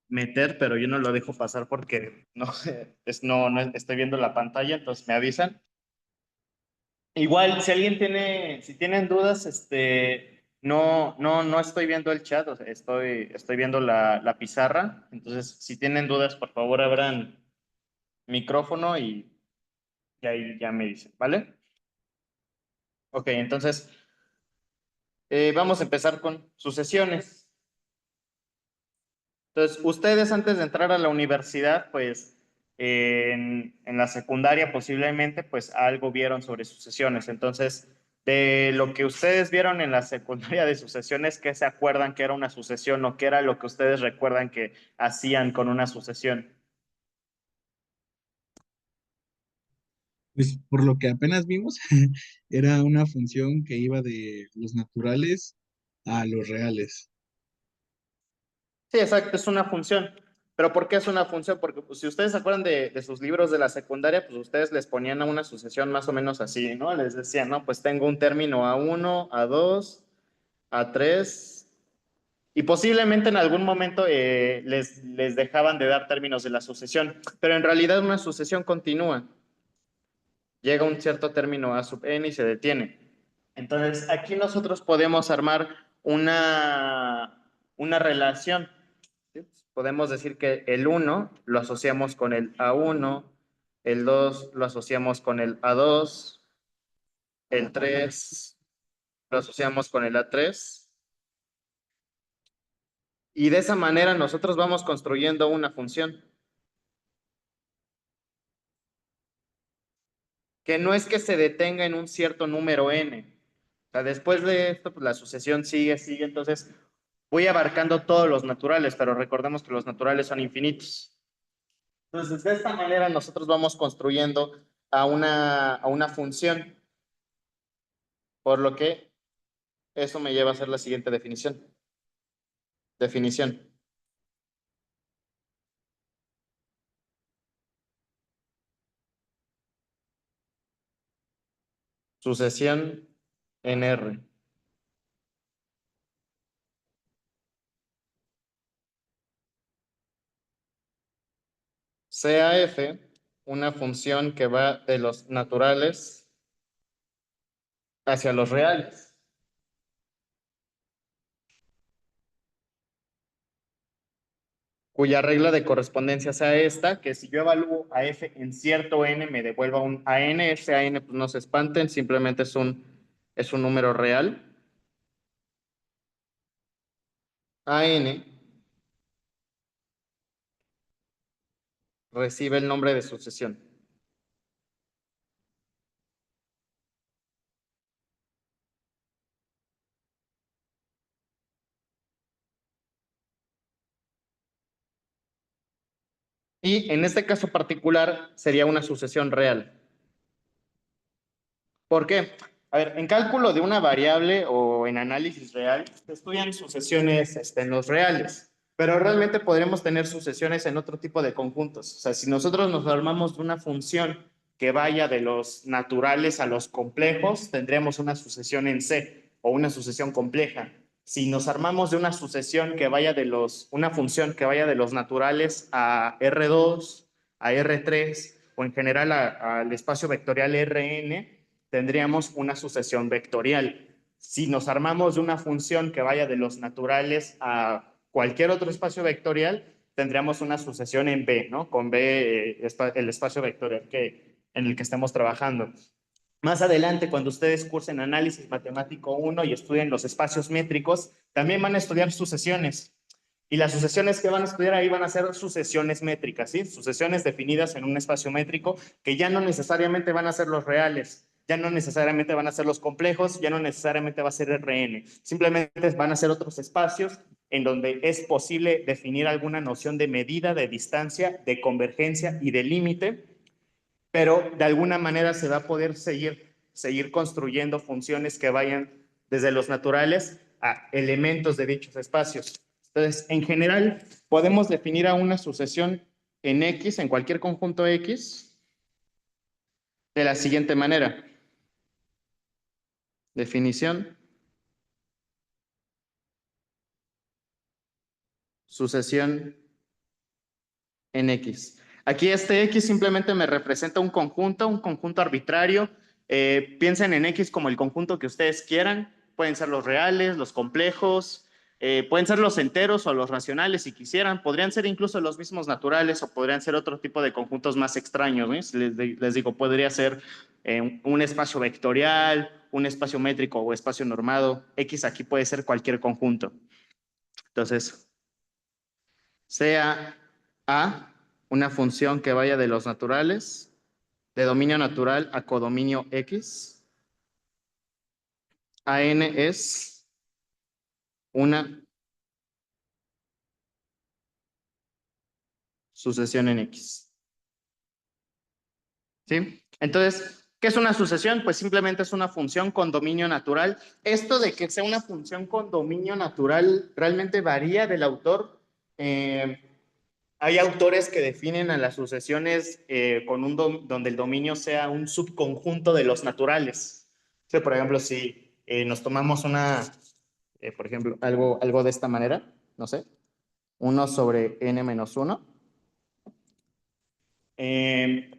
meter, pero yo no lo dejo pasar porque no, no estoy viendo la pantalla, entonces me avisan. Igual, si alguien tiene, si tienen dudas, no estoy viendo el chat, o sea, estoy viendo la pizarra. Entonces, si tienen dudas, por favor, abran micrófono y ahí ya me dicen, ¿vale? Ok, entonces, vamos a empezar con sucesiones. Entonces, ustedes antes de entrar a la universidad, pues en la secundaria posiblemente, pues algo vieron sobre sucesiones. Entonces, de lo que ustedes vieron en la secundaria de sucesiones, ¿qué se acuerdan que era una sucesión o qué era lo que ustedes recuerdan que hacían con una sucesión? Pues por lo que apenas vimos, era una función que iba de los naturales a los reales. Sí, exacto, es una función. ¿Pero por qué es una función? Porque pues, si ustedes se acuerdan de sus libros de la secundaria, pues ustedes les ponían a una sucesión más o menos así, ¿no? Les decían, no, pues tengo un término A1, A2, A3, y posiblemente en algún momento les dejaban de dar términos de la sucesión, pero en realidad una sucesión continúa. Llega un cierto término A sub n y se detiene. Entonces, aquí nosotros podemos armar una relación. ¿Sí? Podemos decir que el uno lo asociamos con el A1, el 2 lo asociamos con el A2, el 3 lo asociamos con el A3, y de esa manera nosotros vamos construyendo una función, que no es que se detenga en un cierto número n. O sea, después de esto, pues la sucesión sigue, entonces voy abarcando todos los naturales, pero recordemos que los naturales son infinitos. Entonces, de esta manera nosotros vamos construyendo a una función, por lo que eso me lleva a hacer la siguiente definición. Definición. Sucesión en R. Sea f una función que va de los naturales hacia los reales, cuya regla de correspondencia sea esta, que si yo evalúo a f en cierto n, me devuelva un an. Ese an, pues no se espanten, simplemente es un número real. An recibe el nombre de sucesión. Y en este caso particular sería una sucesión real. ¿Por qué? A ver, en cálculo de una variable o en análisis real, se estudian sucesiones en los reales, pero realmente podremos tener sucesiones en otro tipo de conjuntos. O sea, si nosotros nos armamos de una función que vaya de los naturales a los complejos, tendremos una sucesión en C o una sucesión compleja. Si nos armamos de una sucesión que vaya una función que vaya de los naturales a R2, a R3 o en general al espacio vectorial Rn, tendríamos una sucesión vectorial. Si nos armamos de una función que vaya de los naturales a cualquier otro espacio vectorial, tendríamos una sucesión en B, ¿no? Con B, el espacio vectorial en el que estemos trabajando. Más adelante, cuando ustedes cursen análisis matemático 1 y estudien los espacios métricos, también van a estudiar sucesiones. Y las sucesiones que van a estudiar ahí van a ser sucesiones métricas, ¿sí? Sucesiones definidas en un espacio métrico que ya no necesariamente van a ser los reales, ya no necesariamente van a ser los complejos, ya no necesariamente va a ser Rn. Simplemente van a ser otros espacios en donde es posible definir alguna noción de medida, de distancia, de convergencia y de límite, pero de alguna manera se va a poder seguir construyendo funciones que vayan desde los naturales a elementos de dichos espacios. Entonces, en general, podemos definir a una sucesión en X, en cualquier conjunto X, de la siguiente manera. Definición, sucesión en X. Aquí este X simplemente me representa un conjunto arbitrario. Piensen en X como el conjunto que ustedes quieran. Pueden ser los reales, los complejos, pueden ser los enteros o los racionales si quisieran. Podrían ser incluso los mismos naturales o podrían ser otro tipo de conjuntos más extraños, ¿no? Les digo, podría ser un espacio vectorial, un espacio métrico o espacio normado. X aquí puede ser cualquier conjunto. Entonces, sea A una función que vaya de los naturales, de dominio natural a codominio X. AN es una sucesión en X. ¿Sí? Entonces, ¿qué es una sucesión? Pues simplemente es una función con dominio natural. Esto de que sea una función con dominio natural realmente varía del autor. Eh, Hay autores que definen a las sucesiones con donde el dominio sea un subconjunto de los naturales. O sea, por ejemplo, si nos tomamos por ejemplo, algo de esta manera, no sé, 1/n-1.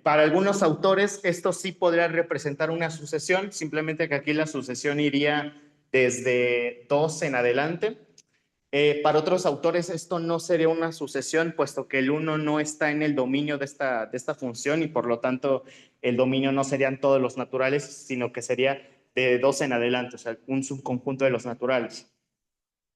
Para algunos autores esto sí podría representar una sucesión, simplemente que aquí la sucesión iría desde 2 en adelante. Para otros autores esto no sería una sucesión, puesto que el uno no está en el dominio de esta función y por lo tanto el dominio no serían todos los naturales, sino que sería de 2 en adelante, o sea, un subconjunto de los naturales.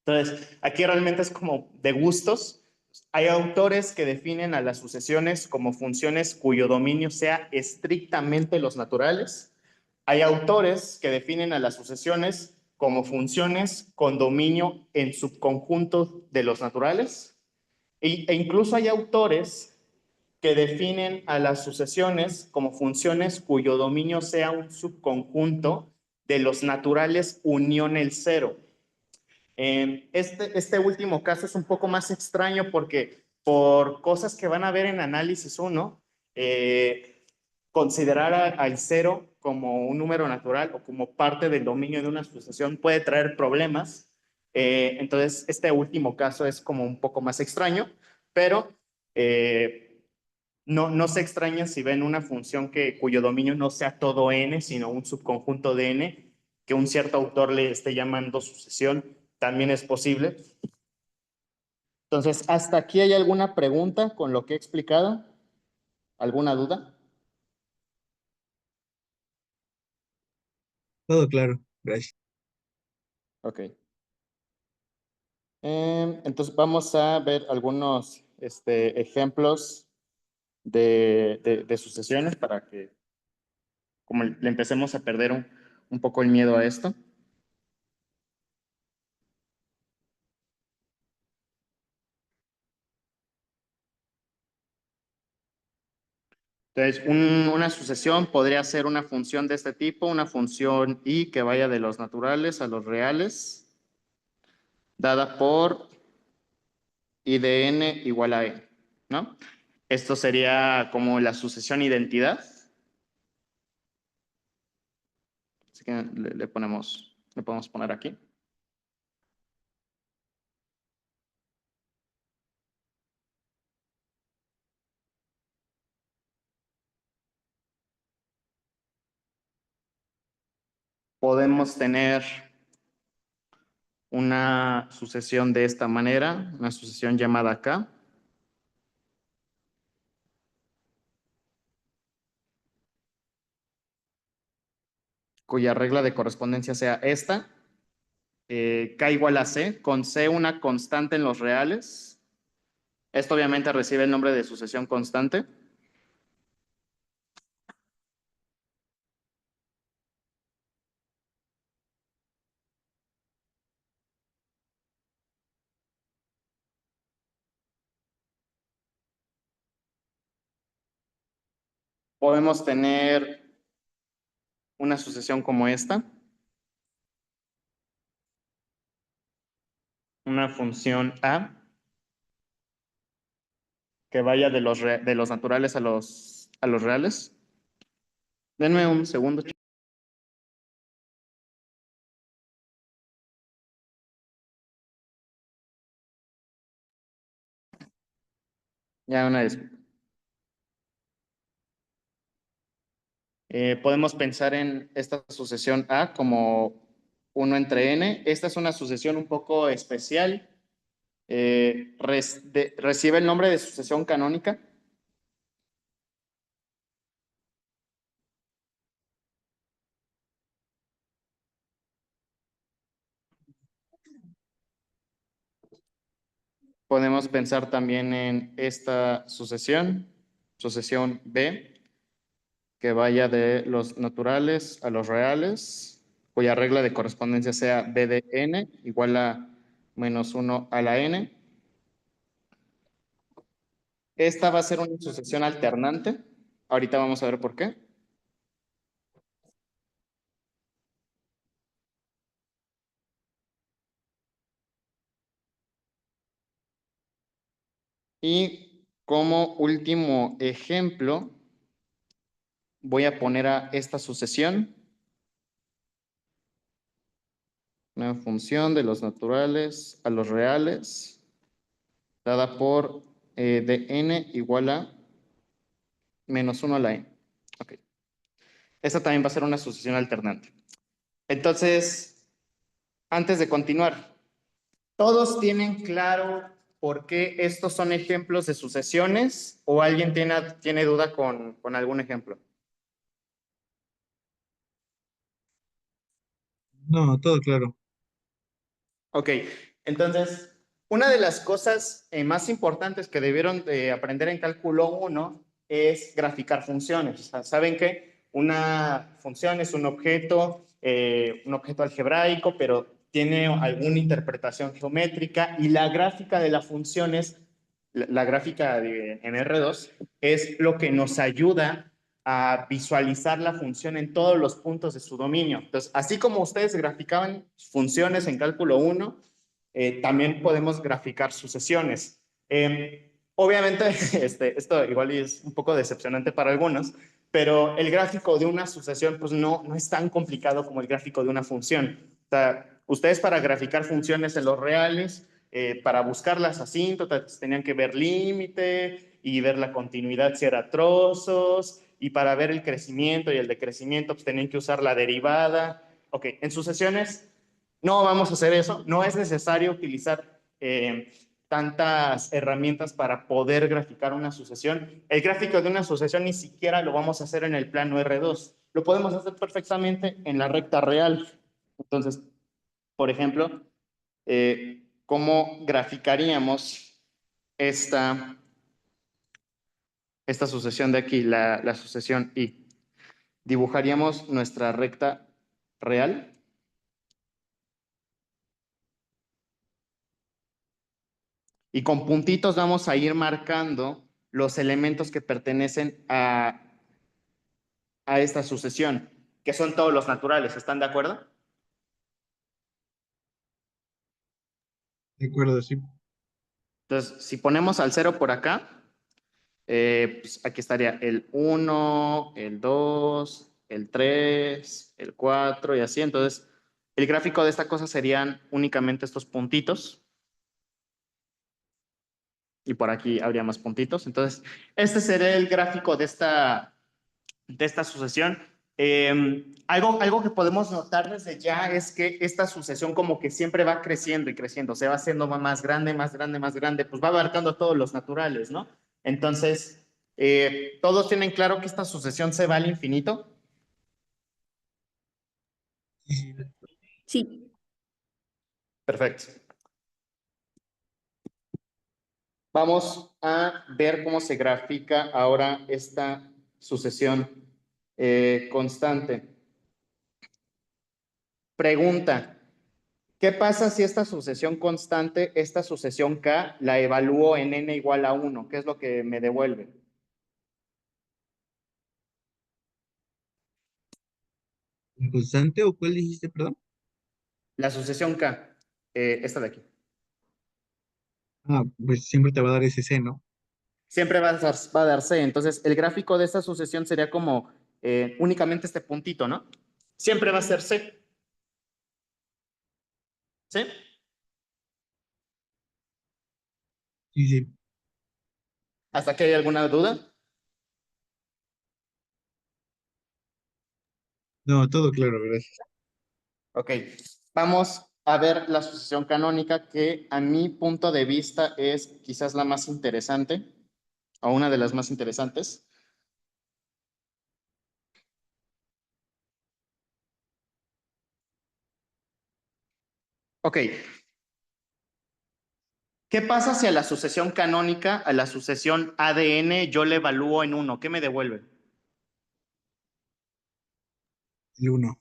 Entonces, aquí realmente es como de gustos. Hay autores que definen a las sucesiones como funciones cuyo dominio sea estrictamente los naturales. Hay autores que definen a las sucesiones como funciones con dominio en subconjuntos de los naturales. E incluso hay autores que definen a las sucesiones como funciones cuyo dominio sea un subconjunto de los naturales unión el cero. Este último caso es un poco más extraño porque por cosas que van a ver en análisis 1, considerar al cero como un número natural o como parte del dominio de una sucesión puede traer problemas. Entonces, este último caso es como un poco más extraño, pero no se extrañen si ven una función cuyo dominio no sea todo n, sino un subconjunto de n, que un cierto autor le esté llamando sucesión, también es posible. Entonces, ¿hasta aquí hay alguna pregunta con lo que he explicado? ¿Alguna duda? Todo claro, gracias. Ok. Entonces, vamos a ver algunos ejemplos de sucesiones para que como le empecemos a perder un poco el miedo a esto. Entonces, una sucesión podría ser una función de este tipo, una función y que vaya de los naturales a los reales, dada por I de n igual a e, ¿no? Esto sería como la sucesión identidad. Así que le podemos poner aquí. Podemos tener una sucesión de esta manera, una sucesión llamada K, cuya regla de correspondencia sea esta, K igual a C, con C una constante en los reales. Esto obviamente recibe el nombre de sucesión constante. Podemos tener una sucesión como esta, una función A que vaya de los naturales a los reales. Denme un segundo. Ya una disculpa. Podemos pensar en esta sucesión A como uno entre n. Esta es una sucesión un poco especial. Recibe el nombre de sucesión canónica. Podemos pensar también en esta sucesión B, que vaya de los naturales a los reales, cuya regla de correspondencia sea B de n igual a menos 1 a la n. Esta va a ser una sucesión alternante. Ahorita vamos a ver por qué. Y como último ejemplo, voy a poner a esta sucesión, una función de los naturales a los reales, dada por dn igual a menos 1 a la n. Ok. Esta también va a ser una sucesión alternante. Entonces, antes de continuar, ¿todos tienen claro por qué estos son ejemplos de sucesiones o alguien tiene duda con algún ejemplo? No, todo claro. Ok, entonces, una de las cosas más importantes que debieron de aprender en cálculo uno es graficar funciones. O sea, saben que una función es un objeto algebraico, pero tiene alguna interpretación geométrica y la gráfica de la función es, la gráfica en R2 es lo que nos ayuda a visualizar la función en todos los puntos de su dominio. Entonces, así como ustedes graficaban funciones en cálculo uno, también podemos graficar sucesiones. Obviamente, esto igual es un poco decepcionante para algunos, pero el gráfico de una sucesión pues no es tan complicado como el gráfico de una función. O sea, ustedes para graficar funciones en los reales, para buscar las asíntotas, tenían que ver límite y ver la continuidad si era trozos, y para ver el crecimiento y el decrecimiento, pues tenían que usar la derivada. Ok, en sucesiones no vamos a hacer eso, no es necesario utilizar tantas herramientas para poder graficar una sucesión. El gráfico de una sucesión ni siquiera lo vamos a hacer en el plano R2, lo podemos hacer perfectamente en la recta real. Entonces, por ejemplo, ¿cómo graficaríamos esta, esta sucesión de aquí, la sucesión I? Dibujaríamos nuestra recta real y con puntitos vamos a ir marcando los elementos que pertenecen a esta sucesión, que son todos los naturales. ¿Están de acuerdo? De acuerdo, sí. Entonces, si ponemos al cero por acá, pues aquí estaría el uno, el 2, el 3, el 4 y así. Entonces, el gráfico de esta cosa serían únicamente estos puntitos y por aquí habría más puntitos. Entonces, este sería el gráfico de esta sucesión. Algo que podemos notar desde ya es que esta sucesión como que siempre va creciendo y creciendo, se va haciendo más grande, más grande, más grande, pues va abarcando todos los naturales, ¿no? Entonces, todos tienen claro que esta sucesión se va al infinito. Sí, sí. Sí, Perfecto. Vamos a ver cómo se grafica ahora esta sucesión constante. Pregunta. ¿Qué pasa si esta sucesión constante, esta sucesión K, la evalúo en n igual a 1? ¿Qué es lo que me devuelve? ¿La constante o cuál dijiste, perdón? La sucesión K, esta de aquí. Ah, pues siempre te va a dar ese C, ¿no? Siempre va a dar C. Entonces, el gráfico de esta sucesión sería como únicamente este puntito, ¿no? Siempre va a ser C. ¿Sí? Sí, sí. ¿Hasta aquí hay alguna duda? No, todo claro, gracias. Ok, vamos a ver la sucesión canónica que a mi punto de vista es quizás la más interesante o una de las más interesantes. Ok, ¿qué pasa si a la sucesión canónica, a la sucesión ADN, yo le evalúo en uno? ¿Qué me devuelve? El uno.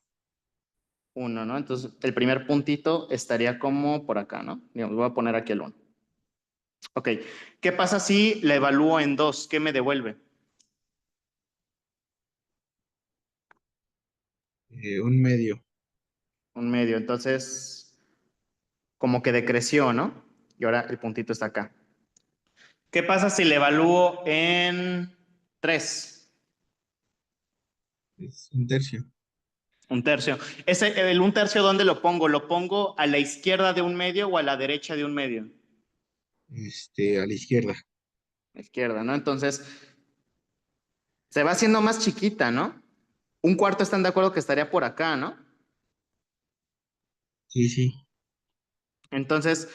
Uno, ¿no? Entonces, el primer puntito estaría como por acá, ¿no? Digamos, voy a poner aquí el uno. Ok, ¿qué pasa si la evalúo en dos? ¿Qué me devuelve? Un medio. Un medio. Entonces, como que decreció, ¿no? Y ahora el puntito está acá. ¿Qué pasa si le evalúo en 3? Es un tercio. Un tercio. El un tercio, ¿dónde lo pongo? ¿Lo pongo a la izquierda de un medio o a la derecha de un medio? A la izquierda. A la izquierda, ¿no? Entonces, se va haciendo más chiquita, ¿no? Un cuarto están de acuerdo que estaría por acá, ¿no? Sí, sí. Entonces,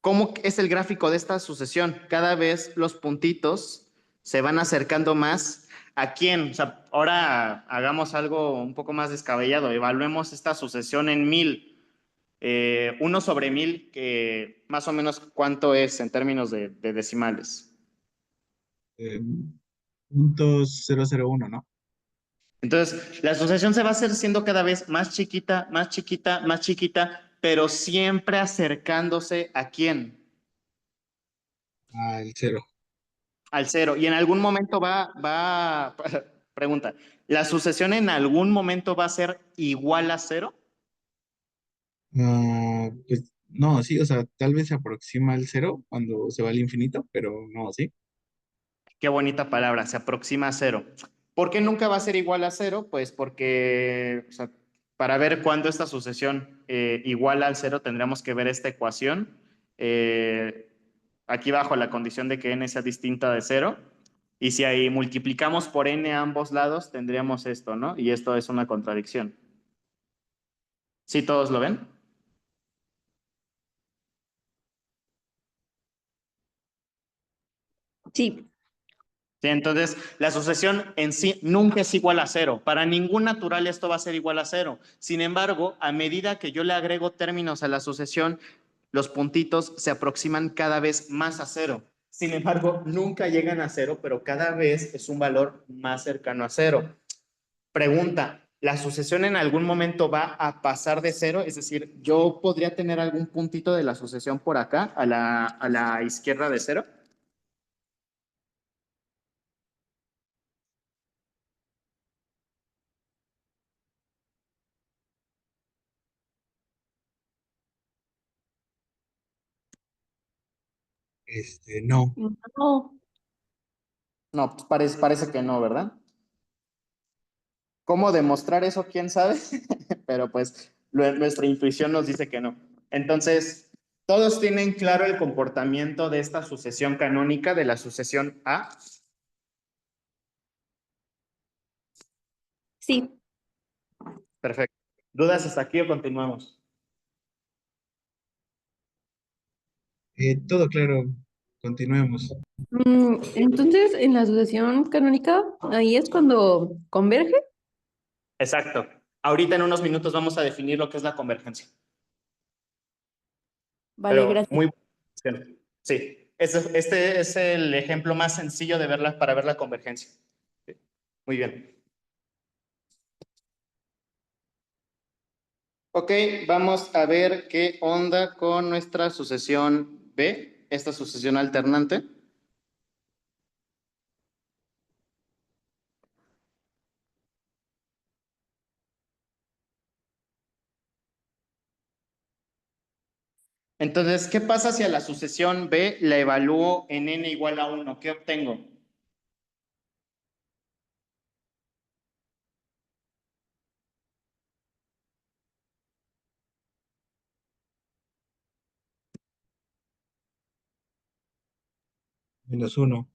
¿cómo es el gráfico de esta sucesión? Cada vez los puntitos se van acercando más. ¿A quién? O sea, ahora hagamos algo un poco más descabellado. Evaluemos esta sucesión en 1000. 1/1000, que más o menos cuánto es en términos de decimales. Eh, puntos 001, ¿no? Entonces, la sucesión se va a hacer siendo cada vez más chiquita, más chiquita, más chiquita, pero siempre acercándose ¿a quién? Al cero. Al cero. Y en algún momento pregunta, ¿la sucesión en algún momento va a ser igual a cero? Pues no, sí, o sea, tal vez se aproxima al cero cuando se va al infinito, pero no, sí. Qué bonita palabra, se aproxima a cero. ¿Por qué nunca va a ser igual a cero? Pues porque, o sea, para ver cuándo esta sucesión iguala al cero, tendríamos que ver esta ecuación. eh, Aquí bajo la condición de que n sea distinta de cero. Y si ahí multiplicamos por n a ambos lados, tendríamos esto, ¿no? Y esto es una contradicción. ¿Sí todos lo ven? Sí, Sí, entonces, la sucesión en sí nunca es igual a cero. Para ningún natural esto va a ser igual a cero. Sin embargo, a medida que yo le agrego términos a la sucesión, los puntitos se aproximan cada vez más a cero. Sin embargo, nunca llegan a cero, pero cada vez es un valor más cercano a cero. Pregunta, ¿la sucesión en algún momento va a pasar de cero? Es decir, ¿yo podría tener algún puntito de la sucesión por acá, a la izquierda de cero? No. no, No, pues parece que no, ¿verdad? ¿Cómo demostrar eso? ¿Quién sabe? Pero pues nuestra intuición nos dice que no. Entonces, todos tienen claro el comportamiento de esta sucesión canónica, de la sucesión A. sí. Perfecto. ¿Dudas hasta aquí o continuamos? Todo claro. Continuemos. Entonces, en la sucesión canónica, ahí es cuando converge. Exacto. Ahorita en unos minutos vamos a definir lo que es la convergencia. Vale, Pero gracias. muy buena. Sí, este es el ejemplo más sencillo de verla para ver la convergencia. Sí, muy bien. Ok, vamos a ver qué onda con nuestra sucesión B, esta sucesión alternante. Entonces, ¿qué pasa si a la sucesión B la evalúo en n igual a 1? ¿Qué obtengo? -1.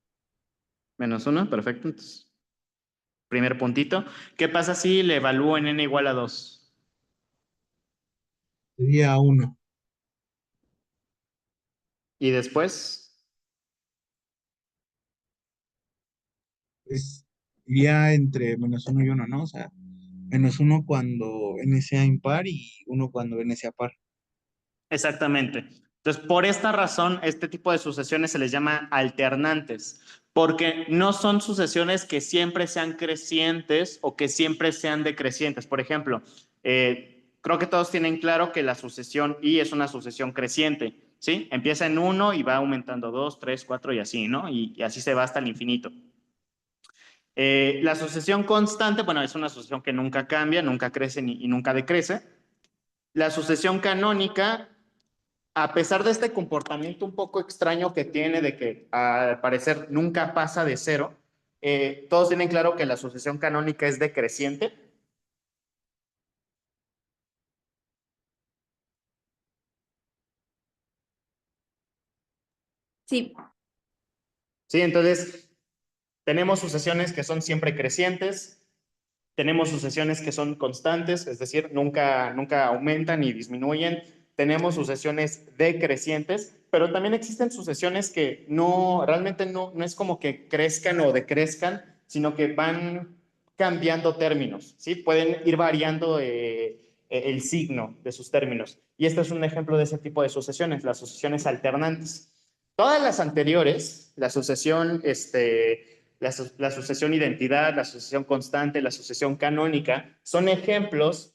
Menos 1, perfecto. Entonces, Primer puntito. ¿Qué pasa si le evalúo en n igual a 2? Sería 1. Y después, Pues iría entre -1 y 1, ¿no? O sea, -1 cuando n sea impar y 1 cuando n sea par. exactamente. Entonces, por esta razón, este tipo de sucesiones se les llama alternantes, porque no son sucesiones que siempre sean crecientes o que siempre sean decrecientes. Por ejemplo, creo que todos tienen claro que la sucesión I es una sucesión creciente, ¿sí? Empieza en 1 y va aumentando 2, 3, 4 y así, ¿no? Y así se va hasta el infinito. La sucesión constante, bueno, es una sucesión que nunca cambia, nunca crece y nunca decrece. La sucesión canónica, a pesar de este comportamiento un poco extraño que tiene de que al parecer nunca pasa de cero, todos tienen claro que la sucesión canónica es decreciente. Sí, Sí, entonces tenemos sucesiones que son siempre crecientes, tenemos sucesiones que son constantes, es decir, nunca aumentan ni disminuyen. Tenemos sucesiones decrecientes, pero también existen sucesiones que realmente no es como que crezcan o decrezcan, sino que van cambiando términos, ¿sí? Pueden ir variando el signo de sus términos. Y este es un ejemplo de ese tipo de sucesiones, las sucesiones alternantes. Todas las anteriores, la sucesión, la sucesión identidad, la sucesión constante, la sucesión canónica, son ejemplos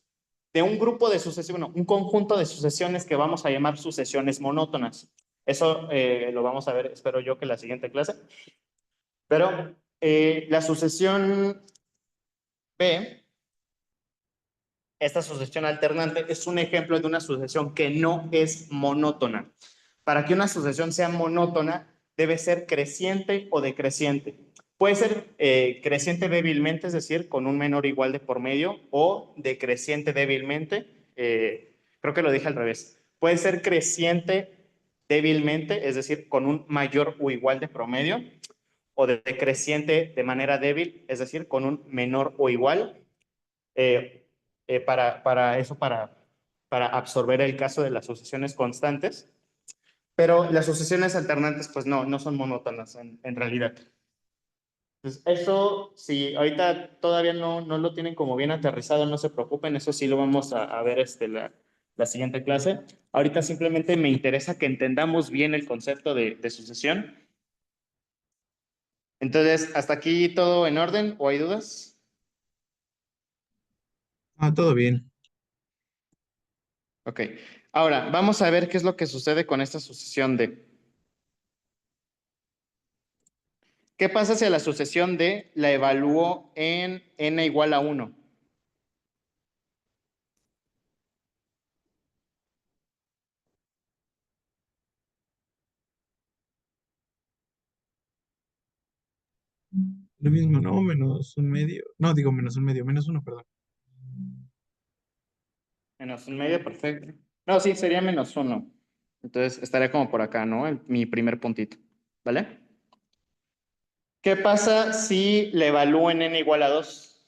de un grupo de sucesiones, un conjunto de sucesiones que vamos a llamar sucesiones monótonas. Eso lo vamos a ver, espero yo, que en la siguiente clase. Pero la sucesión B, esta sucesión alternante, es un ejemplo de una sucesión que no es monótona. Para que una sucesión sea monótona, debe ser creciente o decreciente. Puede ser creciente débilmente, es decir, con un menor o igual de por medio, o decreciente débilmente, creo que lo dije al revés. Puede ser creciente débilmente, es decir, con un mayor o igual de promedio, o decreciente de manera débil, es decir, con un menor o igual, para absorber el caso de las sucesiones constantes. Pero las sucesiones alternantes, pues no son monótonas en realidad. Entonces, eso, si ahorita todavía no lo tienen como bien aterrizado, no se preocupen, eso sí lo vamos a ver la siguiente clase. Ahorita simplemente me interesa que entendamos bien el concepto de sucesión. Entonces, ¿hasta aquí todo en orden o hay dudas? Ah, todo bien. Ok. Ahora, vamos a ver qué es lo que sucede con esta sucesión de. ¿Qué pasa si a la sucesión de la evalúo en n igual a 1? Lo mismo, ¿no? -1/2. No, digo -1/2, -1, perdón. -1/2, perfecto. No, sí, sería -1. Entonces estaría como por acá, ¿no? Mi primer puntito. ¿Vale? ¿Qué pasa si le evalúo en n igual a 2?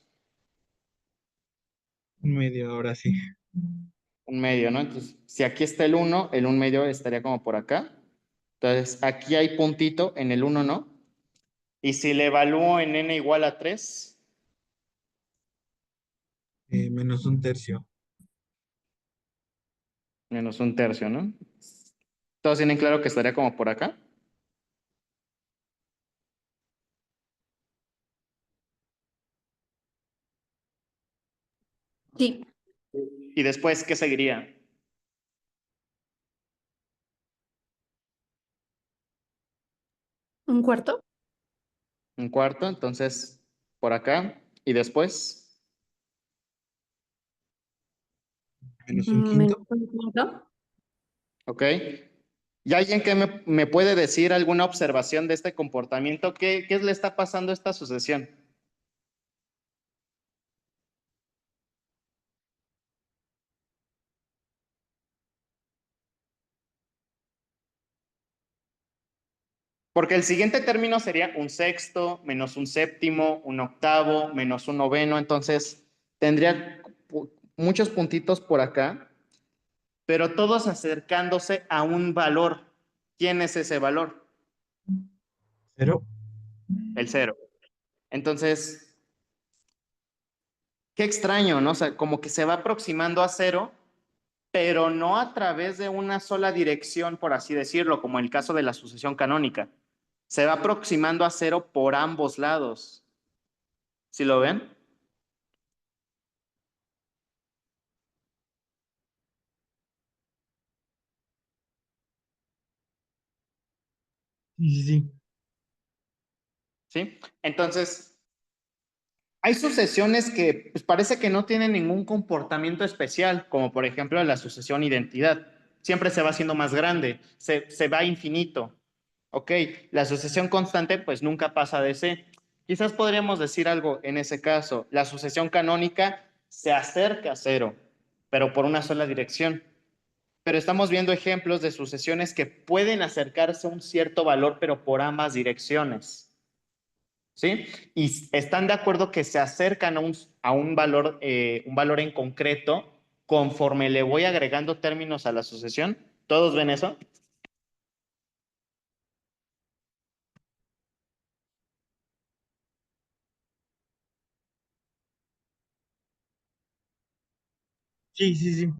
1/2, ahora sí. Un medio, ¿no? Entonces, si aquí está el 1 medio estaría como por acá. Entonces, aquí hay puntito, en el 1 no. Y si le evalúo en n igual a 3, -1/3. -1/3, ¿no? ¿Todos tienen claro que estaría como por acá? sí, Y después, ¿qué seguiría? un cuarto. Un cuarto, entonces por acá. Y después, -1 Menos quinto. un quinto. ¿ok? ¿Y alguien que me puede decir alguna observación de este comportamiento? ¿Qué le está pasando a esta sucesión? Porque el siguiente término sería un sexto, menos un séptimo, un octavo, menos un noveno. Entonces, tendría muchos puntitos por acá, pero todos acercándose a un valor. ¿Quién es ese valor? Pero, El cero. Entonces, qué extraño, ¿no? O sea, como que se va aproximando a cero, pero no a través de una sola dirección, por así decirlo, como el caso de la sucesión canónica. Se va aproximando a cero por ambos lados. ¿Sí lo ven? sí, sí, sí. ¿Sí? Entonces, hay sucesiones que pues, parece que no tienen ningún comportamiento especial, como por ejemplo la sucesión identidad. Siempre se va haciendo más grande, se va a infinito. Ok, la sucesión constante pues nunca pasa de C. Quizás podríamos decir algo en ese caso. La sucesión canónica se acerca a cero, pero por una sola dirección. Pero estamos viendo ejemplos de sucesiones que pueden acercarse a un cierto valor, pero por ambas direcciones. ¿Sí? Y están de acuerdo que se acercan a un valor en concreto conforme le voy agregando términos a la sucesión. ¿Todos ven eso? Sí, sí, sí.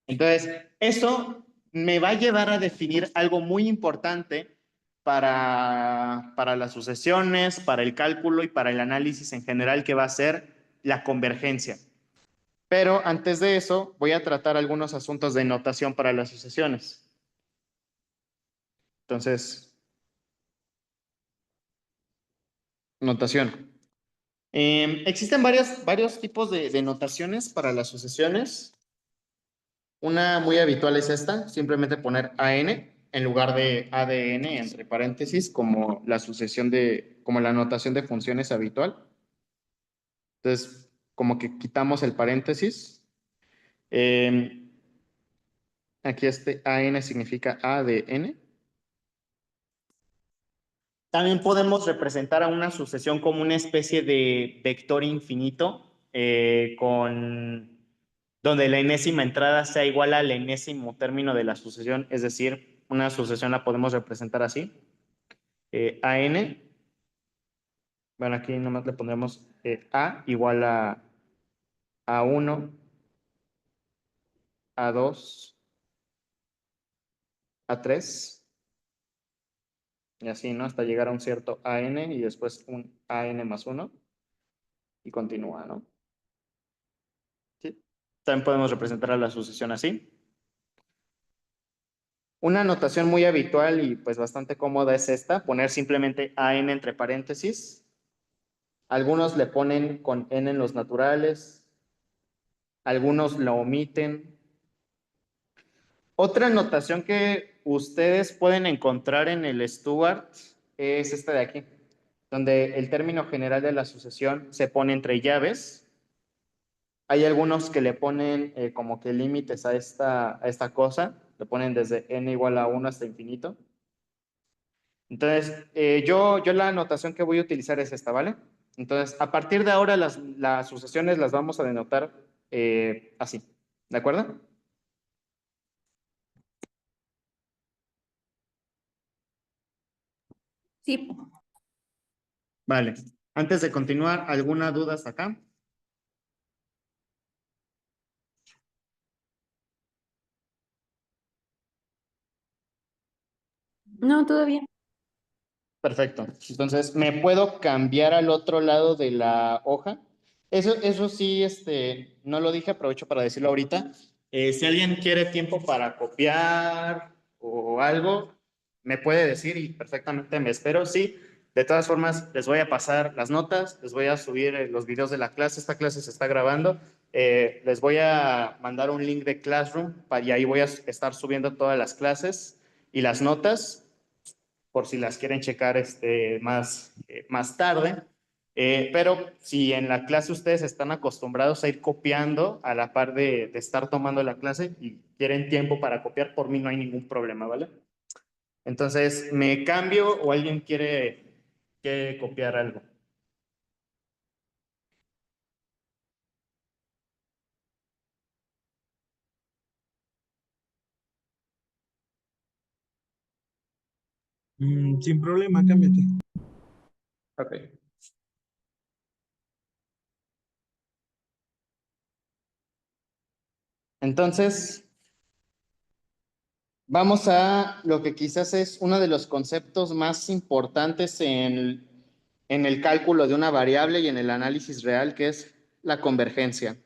Entonces, eso me va a llevar a definir algo muy importante para las sucesiones, para el cálculo y para el análisis en general, que va a ser la convergencia. Pero antes de eso, voy a tratar algunos asuntos de notación para las sucesiones. Entonces, notación. Existen varios tipos de notaciones para las sucesiones. Una muy habitual es esta, simplemente poner AN en lugar de ADN entre paréntesis, como la sucesión como la notación de funciones habitual. Entonces, como que quitamos el paréntesis. Eh, Aquí este AN significa ADN. También podemos representar a una sucesión como una especie de vector infinito, donde la enésima entrada sea igual al enésimo término de la sucesión, es decir, una sucesión la podemos representar así. AN, bueno, aquí nomás le pondremos A igual a 1, a 2, a 3, y así, ¿no? Hasta llegar a un cierto AN y después un AN más 1 y continúa, ¿no? ¿Sí? También podemos representar a la sucesión así. Una notación muy habitual y pues bastante cómoda es esta, poner simplemente AN entre paréntesis. Algunos le ponen con N en los naturales, algunos lo omiten. Otra notación que ustedes pueden encontrar en el Stuart es esta de aquí, donde el término general de la sucesión se pone entre llaves. Hay algunos que le ponen como que límites a esta cosa, le ponen desde n igual a 1 hasta infinito. Entonces, yo la anotación que voy a utilizar es esta, ¿vale? Entonces, a partir de ahora las sucesiones las vamos a denotar así, ¿de acuerdo? Sí, Vale. Antes de continuar, ¿alguna duda hasta acá? no, todavía. Perfecto. Entonces, ¿me puedo cambiar al otro lado de la hoja? Eso sí, no lo dije, aprovecho para decirlo ahorita. Si alguien quiere tiempo para copiar o algo, me puede decir y perfectamente me espero. Sí, de todas formas, les voy a pasar las notas, les voy a subir los videos de la clase. Esta clase se está grabando. Les voy a mandar un link de Classroom y ahí voy a estar subiendo todas las clases y las notas por si las quieren checar más tarde. Pero si en la clase ustedes están acostumbrados a ir copiando a la par de estar tomando la clase y quieren tiempo para copiar, por mí no hay ningún problema, ¿vale? Entonces, ¿me cambio o alguien quiere copiar algo? Sin problema, cámbiate. Ok. Entonces, vamos a lo que quizás es uno de los conceptos más importantes en el cálculo de una variable y en el análisis real, que es la convergencia.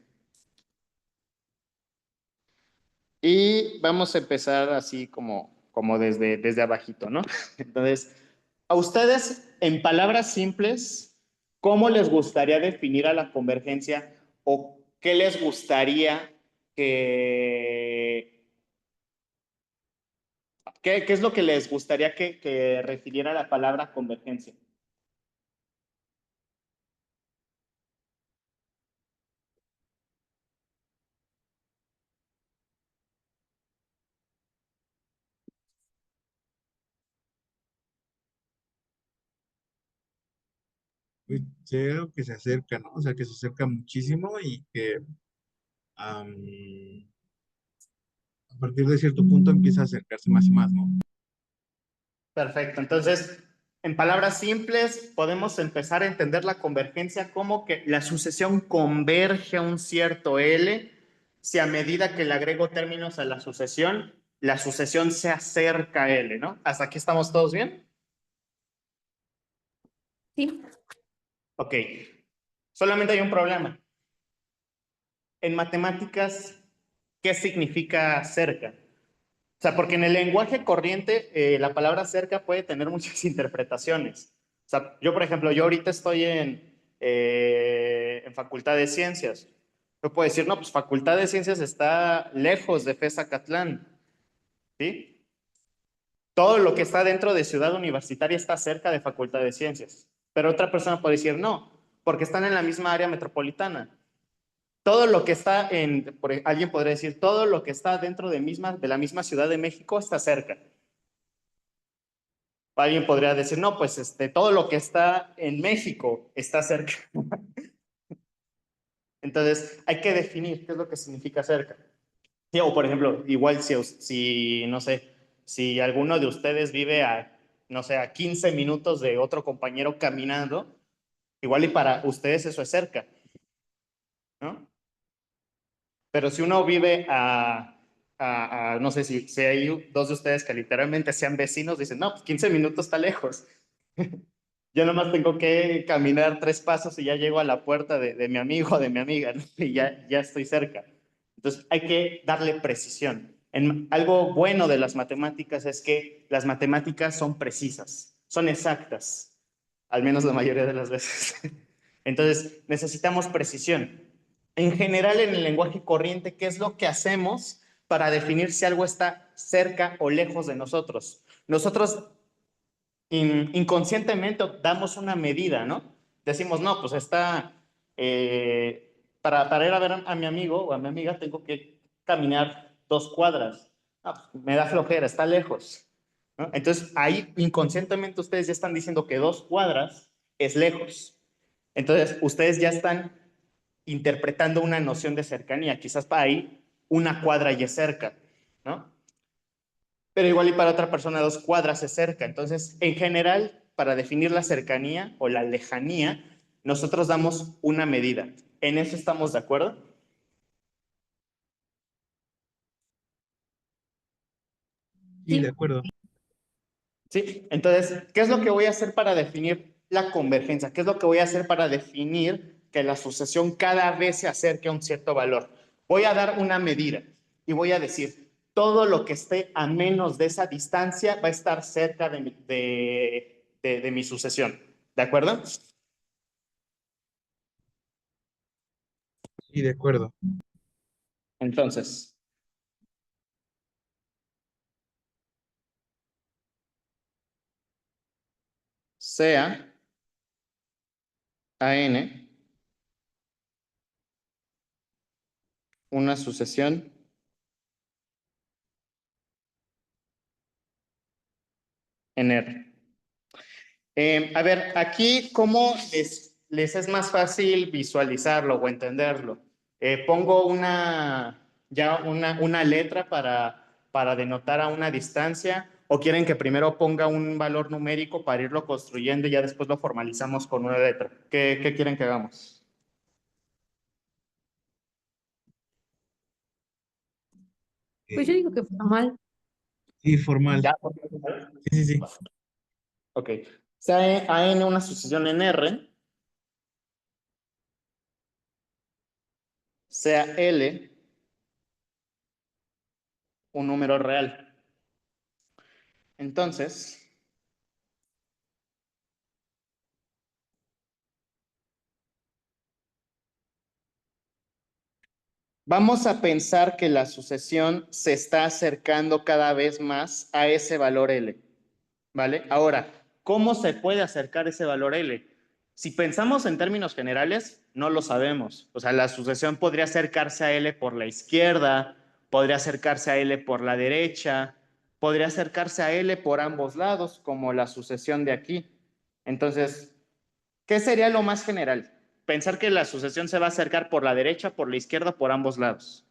Y vamos a empezar así como desde abajito, ¿no? Entonces, a ustedes, en palabras simples, ¿cómo les gustaría definir a la convergencia o qué les gustaría que, qué es lo que les gustaría que refiriera la palabra convergencia? Pues, creo que se acerca, ¿no? O sea, que se acerca muchísimo y que am, a partir de cierto punto empieza a acercarse más y más, ¿no? Perfecto. Entonces, en palabras simples, podemos empezar a entender la convergencia como que la sucesión converge a un cierto L si a medida que le agrego términos a la sucesión se acerca a L, ¿no? ¿Hasta aquí estamos todos bien? Sí. Ok. Solamente hay un problema. En matemáticas, ¿qué significa cerca? O sea, porque en el lenguaje corriente la palabra cerca puede tener muchas interpretaciones. O sea, yo, por ejemplo, yo ahorita estoy en Facultad de Ciencias. Yo puedo decir, no, pues Facultad de Ciencias está lejos de FES ¿sí? Todo lo que está dentro de Ciudad Universitaria está cerca de Facultad de Ciencias. Pero otra persona puede decir, no, porque están en la misma área metropolitana. Todo lo que está alguien podría decir, todo lo que está dentro de la misma Ciudad de México está cerca. Alguien podría decir, no, pues todo lo que está en México está cerca. Entonces, hay que definir qué es lo que significa cerca. Sí, o por ejemplo, igual si, no sé, si alguno de ustedes vive no sé, a 15 minutos de otro compañero caminando, igual y para ustedes eso es cerca, ¿no? Pero si uno vive no sé si hay dos de ustedes que literalmente sean vecinos, dicen, no, pues 15 minutos está lejos. Yo nomás tengo que caminar 3 pasos y ya llego a la puerta de mi amigo o de mi amiga, ¿no? Y ya estoy cerca. Entonces hay que darle precisión. Algo bueno de las matemáticas es que las matemáticas son precisas, son exactas, al menos la mayoría de las veces. Entonces necesitamos precisión. En general, en el lenguaje corriente, ¿qué es lo que hacemos para definir si algo está cerca o lejos de nosotros? Nosotros inconscientemente damos una medida, ¿no? Decimos, no, pues para ir a ver a mi amigo o a mi amiga tengo que caminar 2 cuadras. Ah, pues, me da flojera, está lejos, ¿no? Entonces ahí inconscientemente ustedes ya están diciendo que 2 cuadras es lejos. Entonces ustedes ya están interpretando una noción de cercanía. Quizás para ahí 1 cuadra ya es cerca, ¿no? Pero igual y para otra persona 2 cuadras es cerca. Entonces, en general, para definir la cercanía o la lejanía, nosotros damos una medida. ¿En eso estamos de acuerdo? Sí, de Sí. acuerdo. ¿Sí? Entonces, ¿qué es lo que voy a hacer para definir la convergencia? ¿Qué es lo que voy a hacer para definir que la sucesión cada vez se acerque a un cierto valor? Voy a dar una medida y voy a decir, todo lo que esté a menos de esa distancia va a estar cerca de mi sucesión. ¿De acuerdo? Sí, de acuerdo. Entonces, sea a n una sucesión en R. A ver, aquí, ¿cómo les es más fácil visualizarlo o entenderlo? Pongo una letra para denotar a una distancia, o quieren que primero ponga un valor numérico para irlo construyendo y ya después lo formalizamos con una letra. ¿Qué quieren que hagamos? Pues yo digo que formal. Sí, formal. ¿Ya? Sí, sí, sí. Ok. Sea AN una sucesión en R, sea L un número real. Entonces, vamos a pensar que la sucesión se está acercando cada vez más a ese valor L, ¿vale? Ahora, ¿cómo se puede acercar ese valor L? Si pensamos en términos generales, no lo sabemos. O sea, la sucesión podría acercarse a L por la izquierda, podría acercarse a L por la derecha, podría acercarse a L por ambos lados, como la sucesión de aquí. Entonces, ¿qué sería lo más general? Pensar que la sucesión se va a acercar por la derecha, por la izquierda, por ambos lados.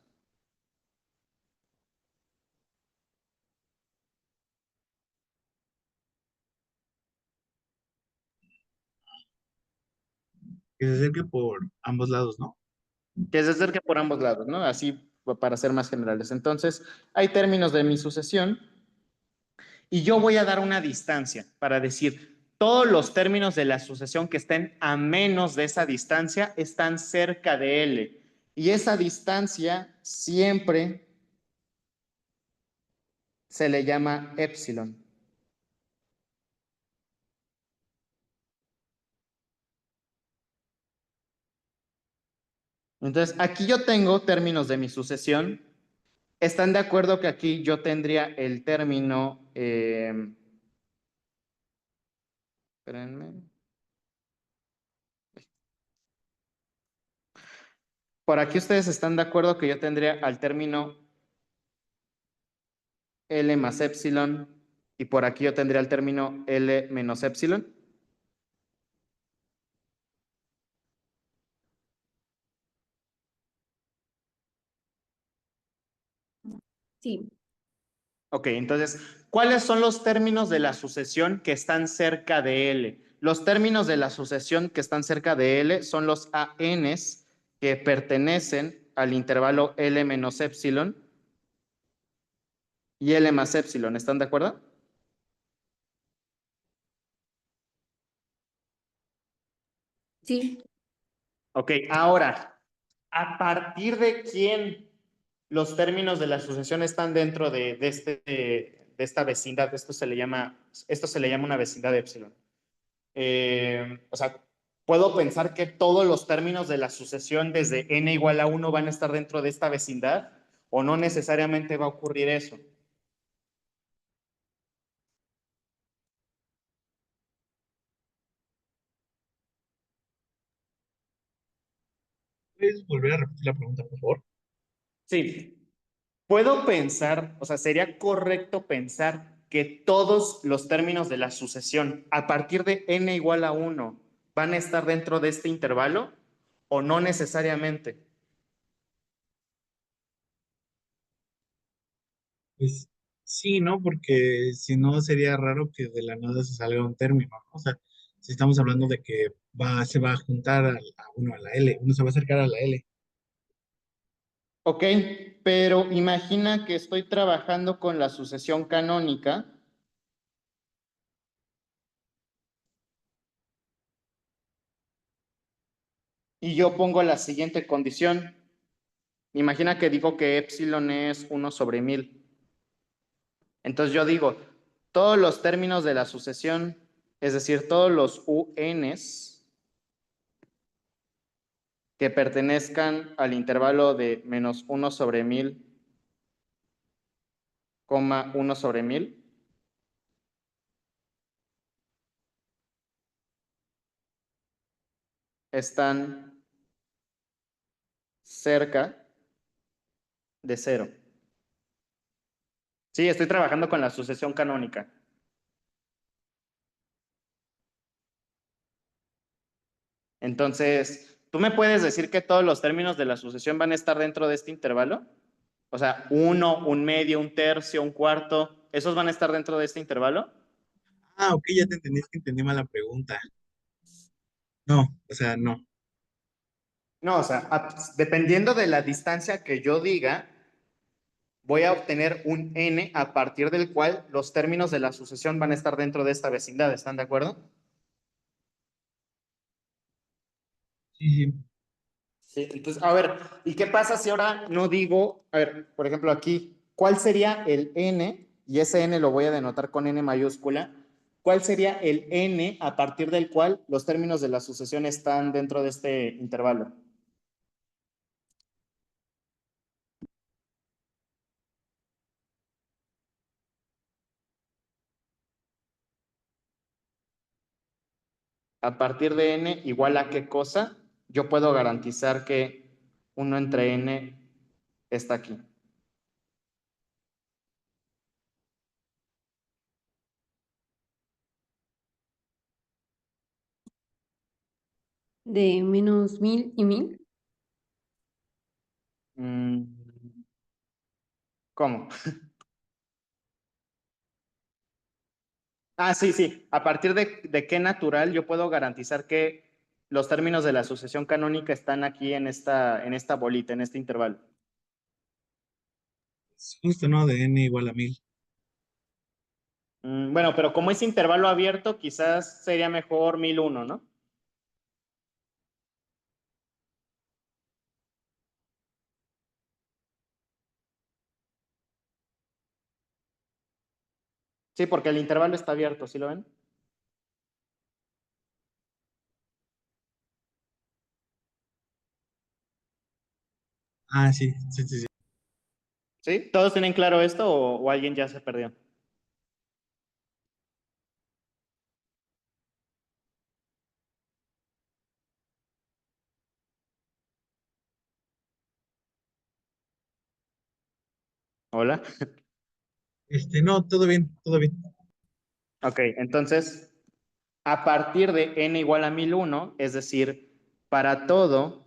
Que se acerque por ambos lados, ¿no? Que se acerque por ambos lados, ¿no? Así para ser más generales. Entonces, hay términos de mi sucesión y yo voy a dar una distancia para decir, todos los términos de la sucesión que estén a menos de esa distancia están cerca de L. Y esa distancia siempre se le llama épsilon. Entonces, aquí yo tengo términos de mi sucesión. ¿Están de acuerdo que aquí yo tendría el término, espérenme, por aquí ustedes están de acuerdo que yo tendría al término L más epsilon y por aquí yo tendría el término L menos epsilon? Sí. Ok, entonces, ¿cuáles son los términos de la sucesión que están cerca de L? Los términos de la sucesión que están cerca de L son los ANs que pertenecen al intervalo L menos epsilon y L más epsilon. ¿Están de acuerdo? Sí. Ok, ahora, ¿a partir de quién los términos de la sucesión están dentro de esta vecindad? Esto se le llama una vecindad de epsilon. O sea, puedo pensar que todos los términos de la sucesión desde n igual a 1 van a estar dentro de esta vecindad, o no necesariamente va a ocurrir eso. ¿Puedes volver a repetir la pregunta, por favor? Sí, puedo pensar, o sea, sería correcto pensar que todos los términos de la sucesión a partir de n igual a 1 van a estar dentro de este intervalo, o no necesariamente. Pues sí, ¿no? Porque si no sería raro que de la nada se salga un término, ¿no? O sea, si estamos hablando de que se va a juntar uno a la L, uno se va a acercar a la L. Ok, pero imagina que estoy trabajando con la sucesión canónica y yo pongo la siguiente condición. Imagina que digo que epsilon es 1/1000. Entonces yo digo, todos los términos de la sucesión, es decir, todos los UNs que pertenezcan al intervalo de -1/1000, 1/1000, están cerca de cero. Sí, estoy trabajando con la sucesión canónica. Entonces, ¿tú me puedes decir que todos los términos de la sucesión van a estar dentro de este intervalo? O sea, uno, un medio, un tercio, un cuarto, ¿esos van a estar dentro de este intervalo? Ah, ok, ya te entendí, es que entendí mal la pregunta. No, o sea, no. No, o sea, dependiendo de la distancia que yo diga, voy a obtener un n a partir del cual los términos de la sucesión van a estar dentro de esta vecindad. ¿Están de acuerdo? Sí, sí. Sí, entonces, a ver, ¿y qué pasa si ahora no digo, a ver, por ejemplo, aquí, ¿cuál sería el n? Y ese n lo voy a denotar con n mayúscula. ¿Cuál sería el n a partir del cual los términos de la sucesión están dentro de este intervalo? A partir de n igual a qué cosa, yo puedo garantizar que uno entre n está aquí. De menos 1000 y 1000. Mm, ¿Cómo? Ah, sí, sí. ¿A partir de qué natural yo puedo garantizar que los términos de la sucesión canónica están aquí en esta bolita, en este intervalo? Es justo, ¿no? De n igual a 1000. Bueno, pero como es intervalo abierto, quizás sería mejor 1001, ¿no? Sí, porque el intervalo está abierto, ¿sí lo ven? Ah, sí, sí, sí, sí. ¿Sí? ¿Todos tienen claro esto o alguien ya se perdió? Hola. No, todo bien, todo bien. Ok, entonces, a partir de n igual a 1001, es decir, para todo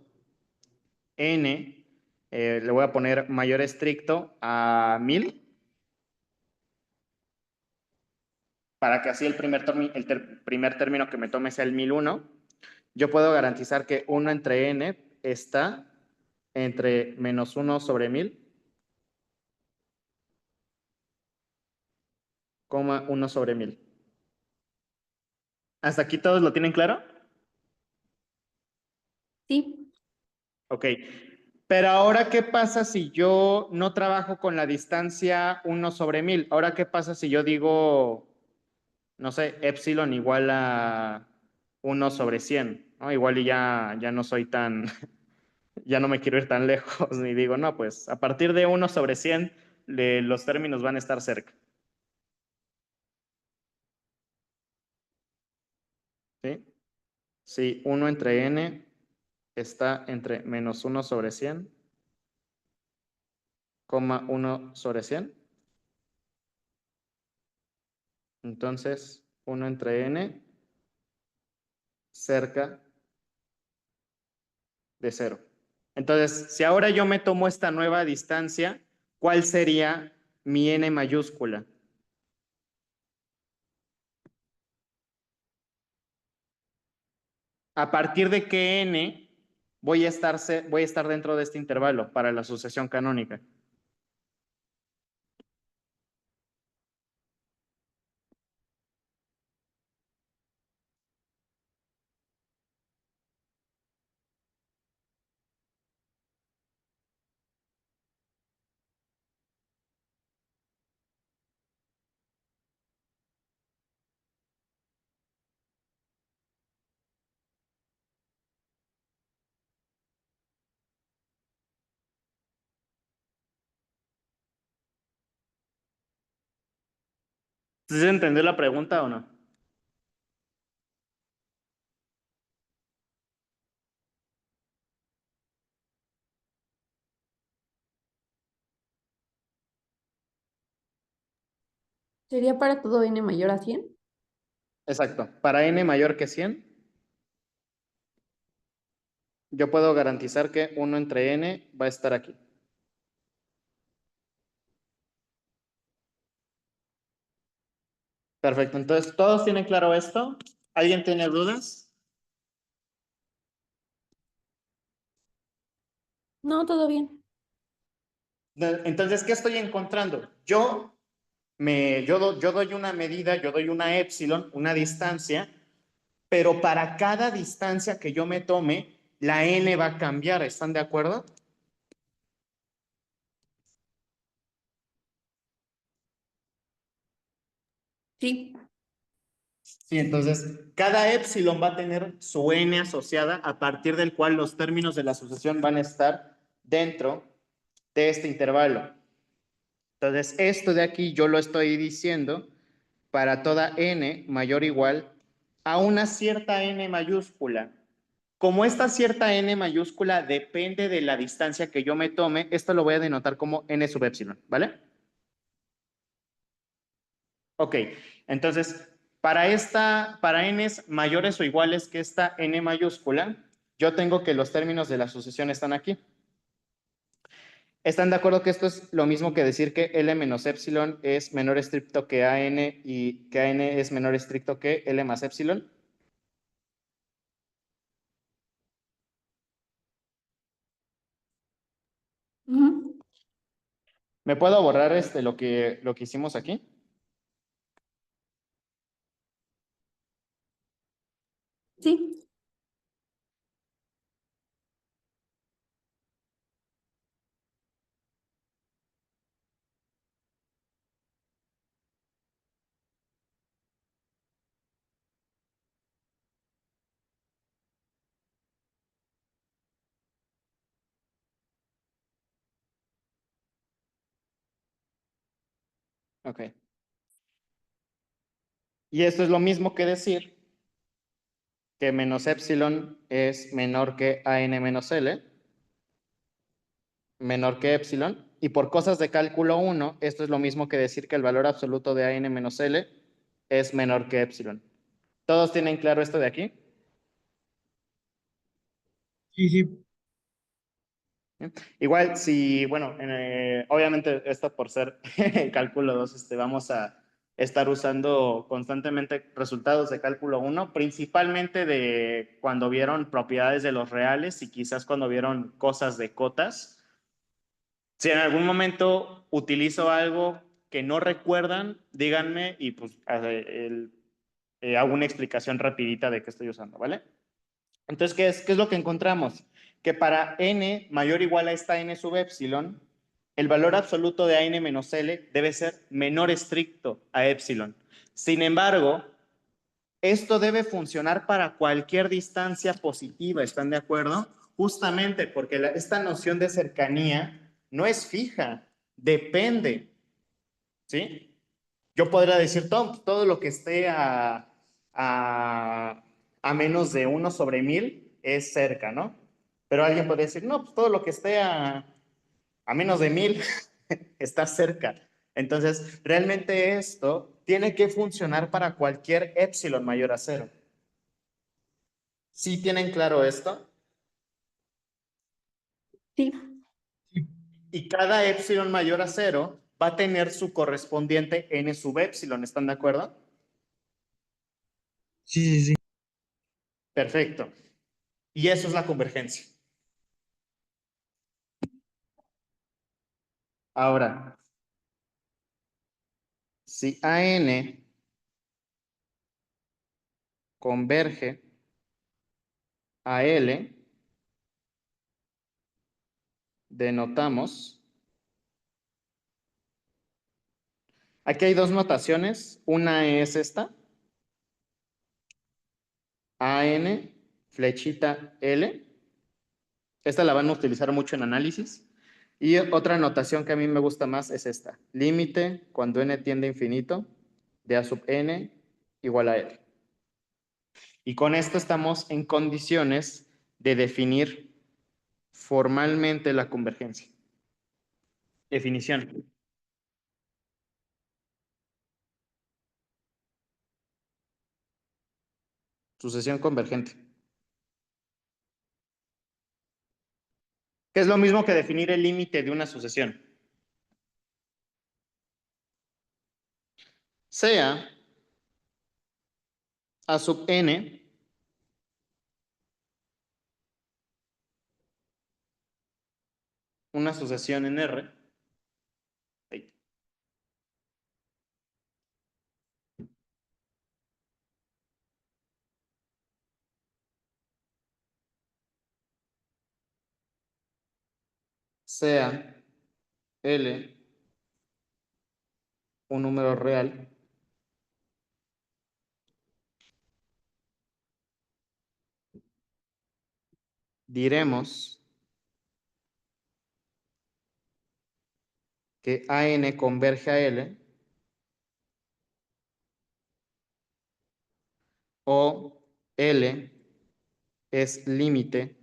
n, le voy a poner mayor estricto a 1000, para que así primer término que me tome sea el 1001, yo puedo garantizar que 1 entre n está entre menos 1 sobre 1000, coma 1 sobre 1000. ¿Hasta aquí todos lo tienen claro? Sí. Ok. Pero ahora, ¿qué pasa si yo no trabajo con la distancia 1 sobre 1000? Ahora, ¿qué pasa si yo digo, no sé, epsilon igual a 1 sobre 100? ¿No? Igual y ya no soy tan, ya no me quiero ir tan lejos, ni digo, no, pues a partir de 1 sobre 100, los términos van a estar cerca. ¿Sí? Si 1 entre n está entre menos 1 sobre 100, coma 1 sobre 100, entonces 1 entre n cerca de 0. Entonces, si ahora yo me tomo esta nueva distancia, ¿cuál sería mi n mayúscula? ¿A partir de qué n voy a estar dentro de este intervalo para la sucesión canónica? ¿Sí se entendió la pregunta o no? ¿Sería para todo n mayor a 100? Exacto. Para n mayor que 100, yo puedo garantizar que 1 entre n va a estar aquí. Perfecto, entonces, ¿todos tienen claro esto? ¿Alguien tiene dudas? No, todo bien. Entonces, ¿qué estoy encontrando? Yo doy una medida, yo doy una épsilon, una distancia, pero para cada distancia que yo me tome, la n va a cambiar, ¿están de acuerdo? Sí. Sí, entonces cada épsilon va a tener su n asociada a partir del cual los términos de la sucesión van a estar dentro de este intervalo. Entonces, esto de aquí yo lo estoy diciendo para toda n mayor o igual a una cierta n mayúscula. Como esta cierta n mayúscula depende de la distancia que yo me tome, esto lo voy a denotar como n sub epsilon, ¿vale? Ok, entonces, para n's mayores o iguales que esta n mayúscula, yo tengo que los términos de la sucesión están aquí. ¿Están de acuerdo que esto es lo mismo que decir que L menos epsilon es menor estricto que AN y que AN es menor estricto que L más epsilon? Ujú. ¿Me puedo borrar lo que hicimos aquí? Sí. Ok. Y esto es lo mismo que decir que menos epsilon es menor que AN menos L, menor que epsilon, y por cosas de cálculo 1, esto es lo mismo que decir que el valor absoluto de AN menos L es menor que epsilon. ¿Todos tienen claro esto de aquí? Sí, sí. Igual, si, bueno, obviamente esto por ser en cálculo 2, vamos a estar usando constantemente resultados de cálculo 1, principalmente de cuando vieron propiedades de los reales y quizás cuando vieron cosas de cotas. Si en algún momento utilizo algo que no recuerdan, díganme y pues hago una explicación rapidita de qué estoy usando, ¿vale? Entonces, ¿qué es lo que encontramos? Que para n mayor o igual a esta n sub epsilon, el valor absoluto de a n menos L debe ser menor estricto a epsilon. Sin embargo, esto debe funcionar para cualquier distancia positiva, ¿están de acuerdo? Justamente porque esta noción de cercanía no es fija, depende, ¿sí? Yo podría decir todo lo que esté a, a menos de 1/1000 es cerca, ¿no? Pero alguien podría decir, no, pues todo lo que esté a menos de 1000 está cerca. Entonces, realmente esto tiene que funcionar para cualquier epsilon mayor a cero. ¿Sí tienen claro esto? Sí. Sí, Y cada epsilon mayor a cero va a tener su correspondiente n sub epsilon, ¿están de acuerdo? sí, sí, sí. Perfecto. Y eso es la convergencia. Ahora, si AN converge a L, denotamos. Aquí hay dos notaciones. Una es esta, AN, flechita L. Esta la van a utilizar mucho en análisis. Y otra notación que a mí me gusta más es esta. Límite cuando n tiende a infinito de a sub n igual a L. Y con esto estamos en condiciones de definir formalmente la convergencia. Definición. Sucesión convergente. que es lo mismo que definir el límite de una sucesión. Sea A sub n una sucesión en R sea L un número real, diremos que AN converge a L o L es límite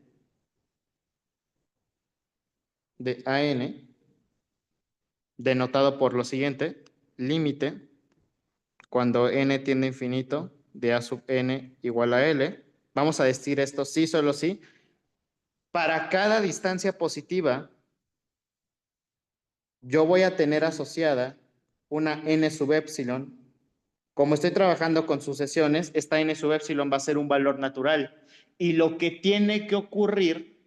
de AN, denotado por lo siguiente: límite cuando n tiende a infinito de A sub n igual a L. Vamos a decir esto sí, solo sí. Para cada distancia positiva, yo voy a tener asociada una n sub epsilon. Como estoy trabajando con sucesiones, esta n sub epsilon va a ser un valor natural. Y lo que tiene que ocurrir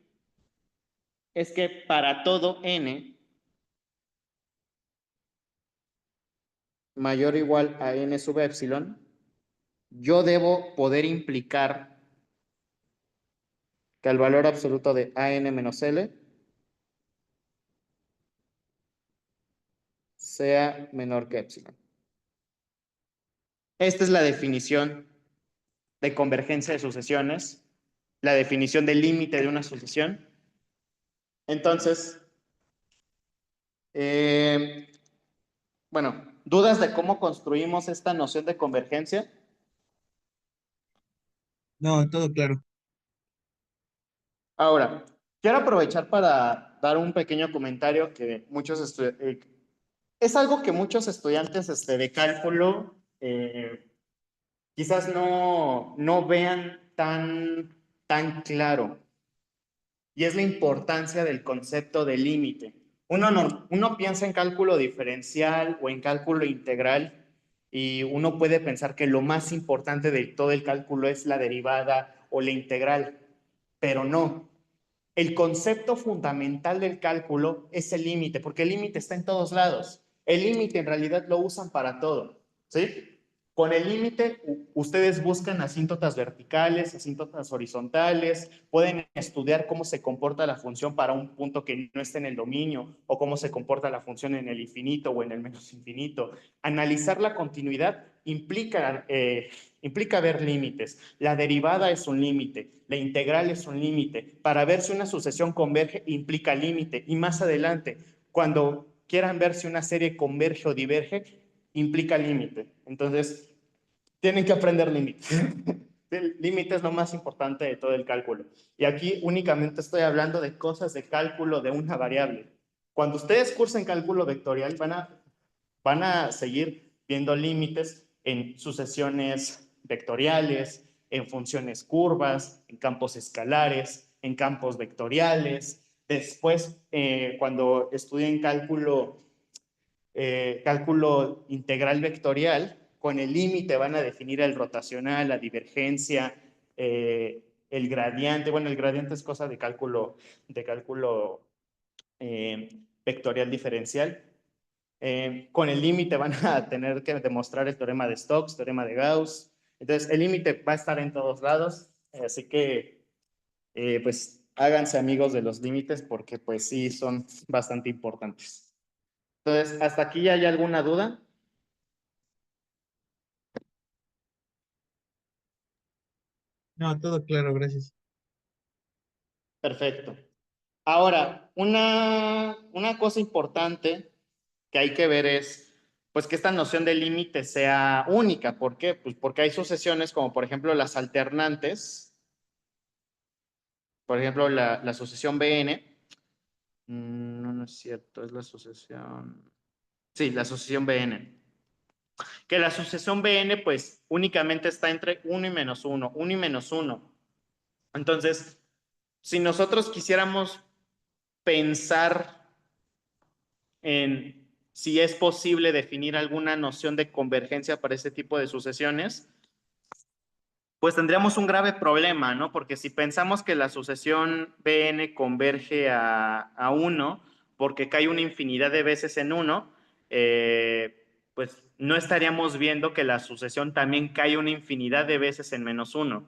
es que para todo n mayor o igual a n sub epsilon, yo debo poder implicar que el valor absoluto de AN menos L sea menor que epsilon. Esta es la definición de convergencia de sucesiones, la definición del límite de una sucesión. Entonces, bueno, ¿dudas de cómo construimos esta noción de convergencia? No, todo claro. Ahora, quiero aprovechar para dar un pequeño comentario que es algo que muchos estudiantes de cálculo quizás no vean tan claro, y es la importancia del concepto de límite. Uno piensa en cálculo diferencial o en cálculo integral y uno puede pensar que lo más importante de todo el cálculo es la derivada o la integral, pero no. El concepto fundamental del cálculo es el límite, porque el límite está en todos lados. El límite en realidad lo usan para todo, ¿sí? Con el límite, ustedes buscan asíntotas verticales, asíntotas horizontales, pueden estudiar cómo se comporta la función para un punto que no esté en el dominio, o cómo se comporta la función en el infinito o en el menos infinito. Analizar la continuidad implica ver límites. La derivada es un límite, la integral es un límite. Para ver si una sucesión converge implica límite. Y más adelante, cuando quieran ver si una serie converge o diverge, implica límite. Entonces, tienen que aprender límites. El límite es lo más importante de todo el cálculo. Y aquí únicamente estoy hablando de cosas de cálculo de una variable. Cuando ustedes cursen cálculo vectorial, van a seguir viendo límites en sucesiones vectoriales, en funciones curvas, en campos escalares, en campos vectoriales. Después, cuando estudien cálculo integral vectorial, con el límite van a definir el rotacional, la divergencia, el gradiente. Bueno, el gradiente es cosa de cálculo vectorial diferencial. Con el límite van a tener que demostrar el teorema de Stokes, teorema de Gauss. Entonces, el límite va a estar en todos lados, así que, pues, háganse amigos de los límites porque, pues, sí, son bastante importantes. Entonces, ¿hasta aquí ya hay alguna duda? No, todo claro, gracias. Perfecto. Ahora, una cosa importante que hay que ver es, pues, que esta noción de límite sea única. ¿Por qué? Pues porque hay sucesiones como, por ejemplo, las alternantes, por ejemplo, la sucesión Bn. No es cierto, es la sucesión. Sí, la sucesión Bn. Que la sucesión Bn, pues, únicamente está entre 1 y menos 1, 1 y menos 1. Entonces, si nosotros quisiéramos pensar en si es posible definir alguna noción de convergencia para este tipo de sucesiones, pues tendríamos un grave problema, ¿no? Porque si pensamos que la sucesión Bn converge a 1, porque cae una infinidad de veces en 1, pues no estaríamos viendo que la sucesión también cae una infinidad de veces en -1.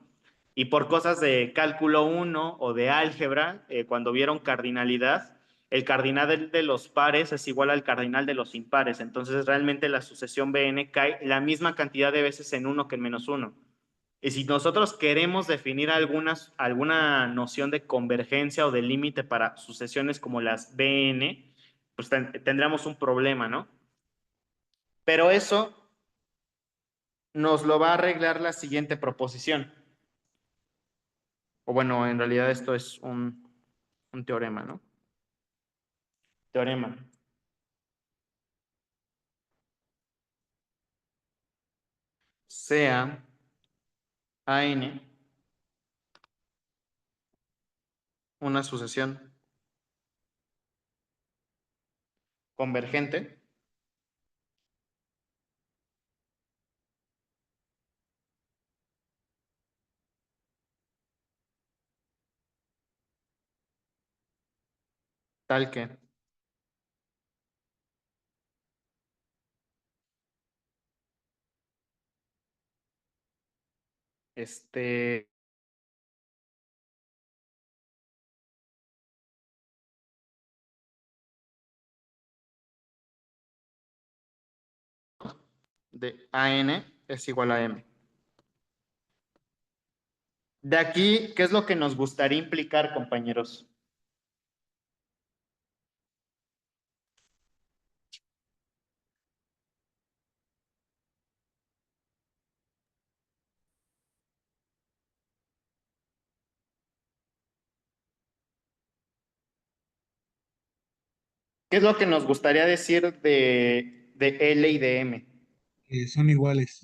Y por cosas de cálculo 1 o de álgebra, cuando vieron cardinalidad, el cardinal de los pares es igual al cardinal de los impares. Entonces realmente la sucesión Bn cae la misma cantidad de veces en 1 que en -1. Y si nosotros queremos definir alguna noción de convergencia o de límite para sucesiones como las Bn, pues tendríamos un problema, ¿no? Pero eso nos lo va a arreglar la siguiente proposición. O bueno, en realidad esto es un teorema, ¿no? Teorema. Sea AN una sucesión convergente tal que este de AN es igual a M. De aquí, ¿qué es lo que nos gustaría implicar, compañeros? ¿Qué es lo que nos gustaría decir de L y de M? Son iguales.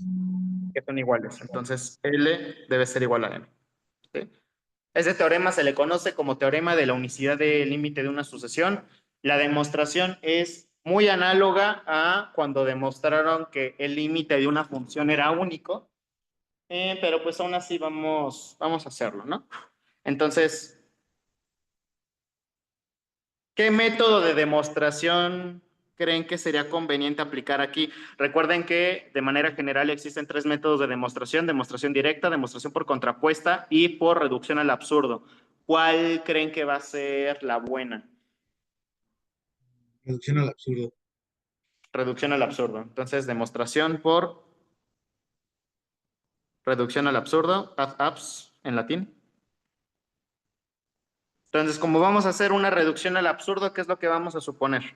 Que son iguales. Entonces, L debe ser igual a M. ¿Sí? Ese teorema se le conoce como teorema de la unicidad de límite de una sucesión. La demostración es muy análoga a cuando demostraron que el límite de una función era único, pero pues aún así vamos a hacerlo, ¿no? Entonces, ¿qué método de demostración creen que sería conveniente aplicar aquí? Recuerden que de manera general existen tres métodos de demostración: demostración directa, demostración por contrapuesta y por reducción al absurdo. ¿Cuál creen que va a ser la buena? Reducción al absurdo. Reducción al absurdo. Entonces, demostración por reducción al absurdo, ad abs en latín. Entonces, como vamos a hacer una reducción al absurdo, ¿qué es lo que vamos a suponer?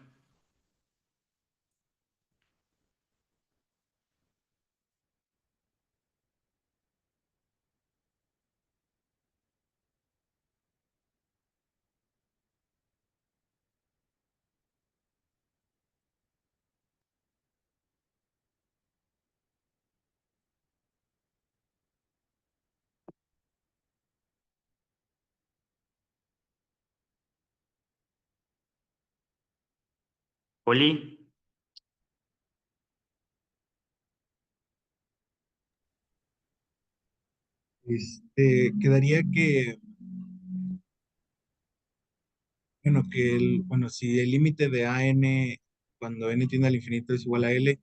Poli. Quedaría que, bueno, si el límite de AN cuando n tiende al infinito es igual a L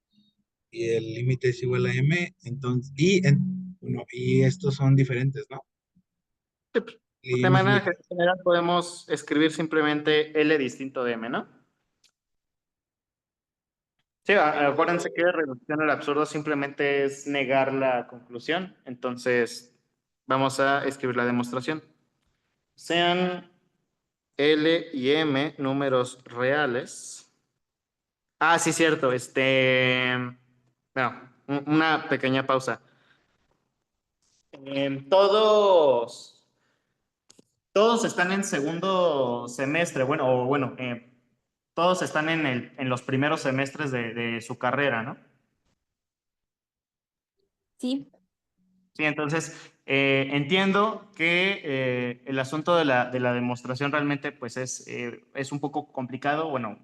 y el límite es igual a M, entonces, bueno, y estos son diferentes, ¿no? De Y manera general podemos escribir simplemente L distinto de M, ¿no? Sí, acuérdense que reducción al absurdo simplemente es negar la conclusión. Entonces, vamos a escribir la demostración. Sean L y M números reales. Ah, sí, cierto. Bueno, una pequeña pausa. Todos están en segundo semestre, todos están en los primeros semestres de su carrera, ¿no? Sí. Sí, entonces entiendo que el asunto de la demostración realmente pues es un poco complicado, bueno,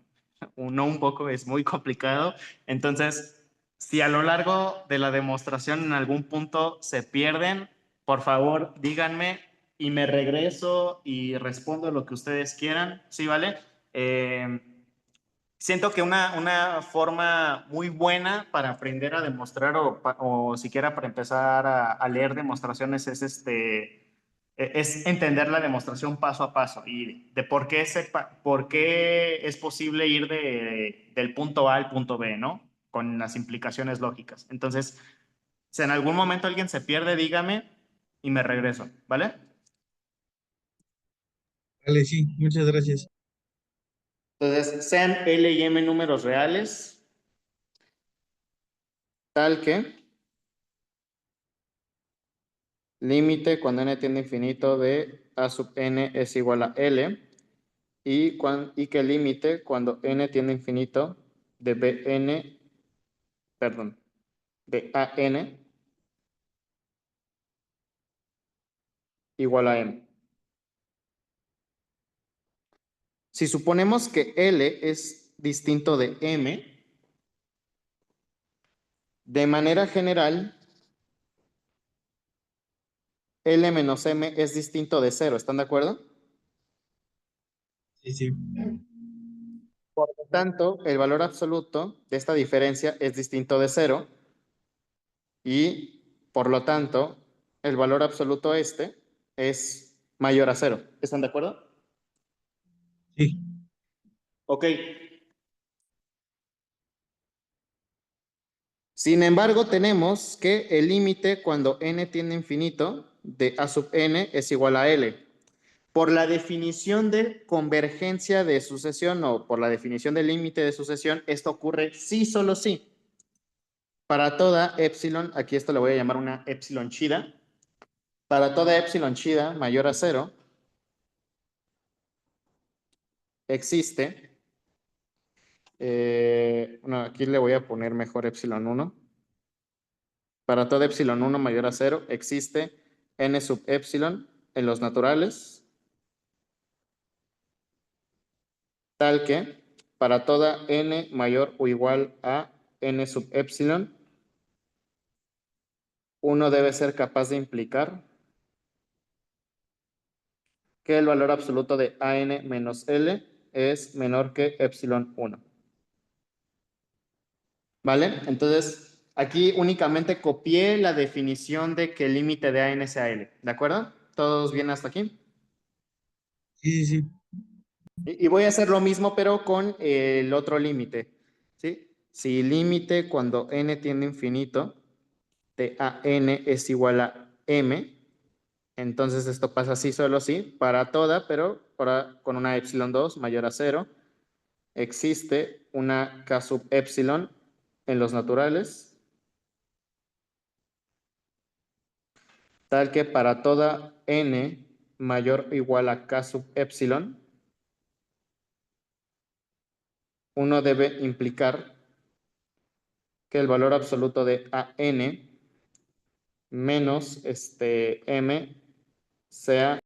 no un poco, es muy complicado. Entonces, si a lo largo de la demostración en algún punto se pierden, por favor díganme y me regreso y respondo lo que ustedes quieran, ¿sí vale? Siento que una forma muy buena para aprender a demostrar o siquiera para empezar a leer demostraciones es, es entender la demostración paso a paso y de por qué es posible ir del punto A al punto B, ¿no? Con las implicaciones lógicas. Entonces, si en algún momento alguien se pierde, dígame y me regreso, ¿vale? Vale, sí, muchas gracias. Entonces, sean L y M números reales, tal que límite cuando n tiende a infinito de a sub n es igual a L y que límite cuando n tiende a infinito de Bn, perdón, de An igual a M. Si suponemos que L es distinto de M, de manera general, L menos M es distinto de cero, ¿están de acuerdo? Sí, sí. Por lo tanto, el valor absoluto de esta diferencia es distinto de cero y, por lo tanto, el valor absoluto es mayor a cero. ¿Están de acuerdo? Sí, Ok. Sin embargo, tenemos que el límite cuando n tiende a infinito de a sub n es igual a L. Por la definición de convergencia de sucesión o por la definición del límite de sucesión, esto ocurre sí, solo sí. Para toda epsilon, aquí esto le voy a llamar una epsilon chida. Para toda epsilon chida mayor a cero, existe, bueno, aquí le voy a poner mejor epsilon 1. Para toda epsilon 1 mayor a cero, existe n sub epsilon en los naturales, tal que para toda n mayor o igual a n sub epsilon, uno debe ser capaz de implicar que el valor absoluto de an menos L es menor que epsilon 1. ¿Vale? Entonces, aquí únicamente copié la definición de que el límite de an sea L. ¿De acuerdo? ¿Todos bien hasta aquí? sí, sí, sí. Y voy a hacer lo mismo, pero con el otro límite. ¿Sí? Si límite cuando n tiende a infinito de a n es igual a m, entonces esto pasa así solo sí para toda, pero con una epsilon 2 mayor a cero, existe una k sub epsilon en los naturales, tal que para toda n mayor o igual a k sub epsilon, uno debe implicar que el valor absoluto de an menos m sea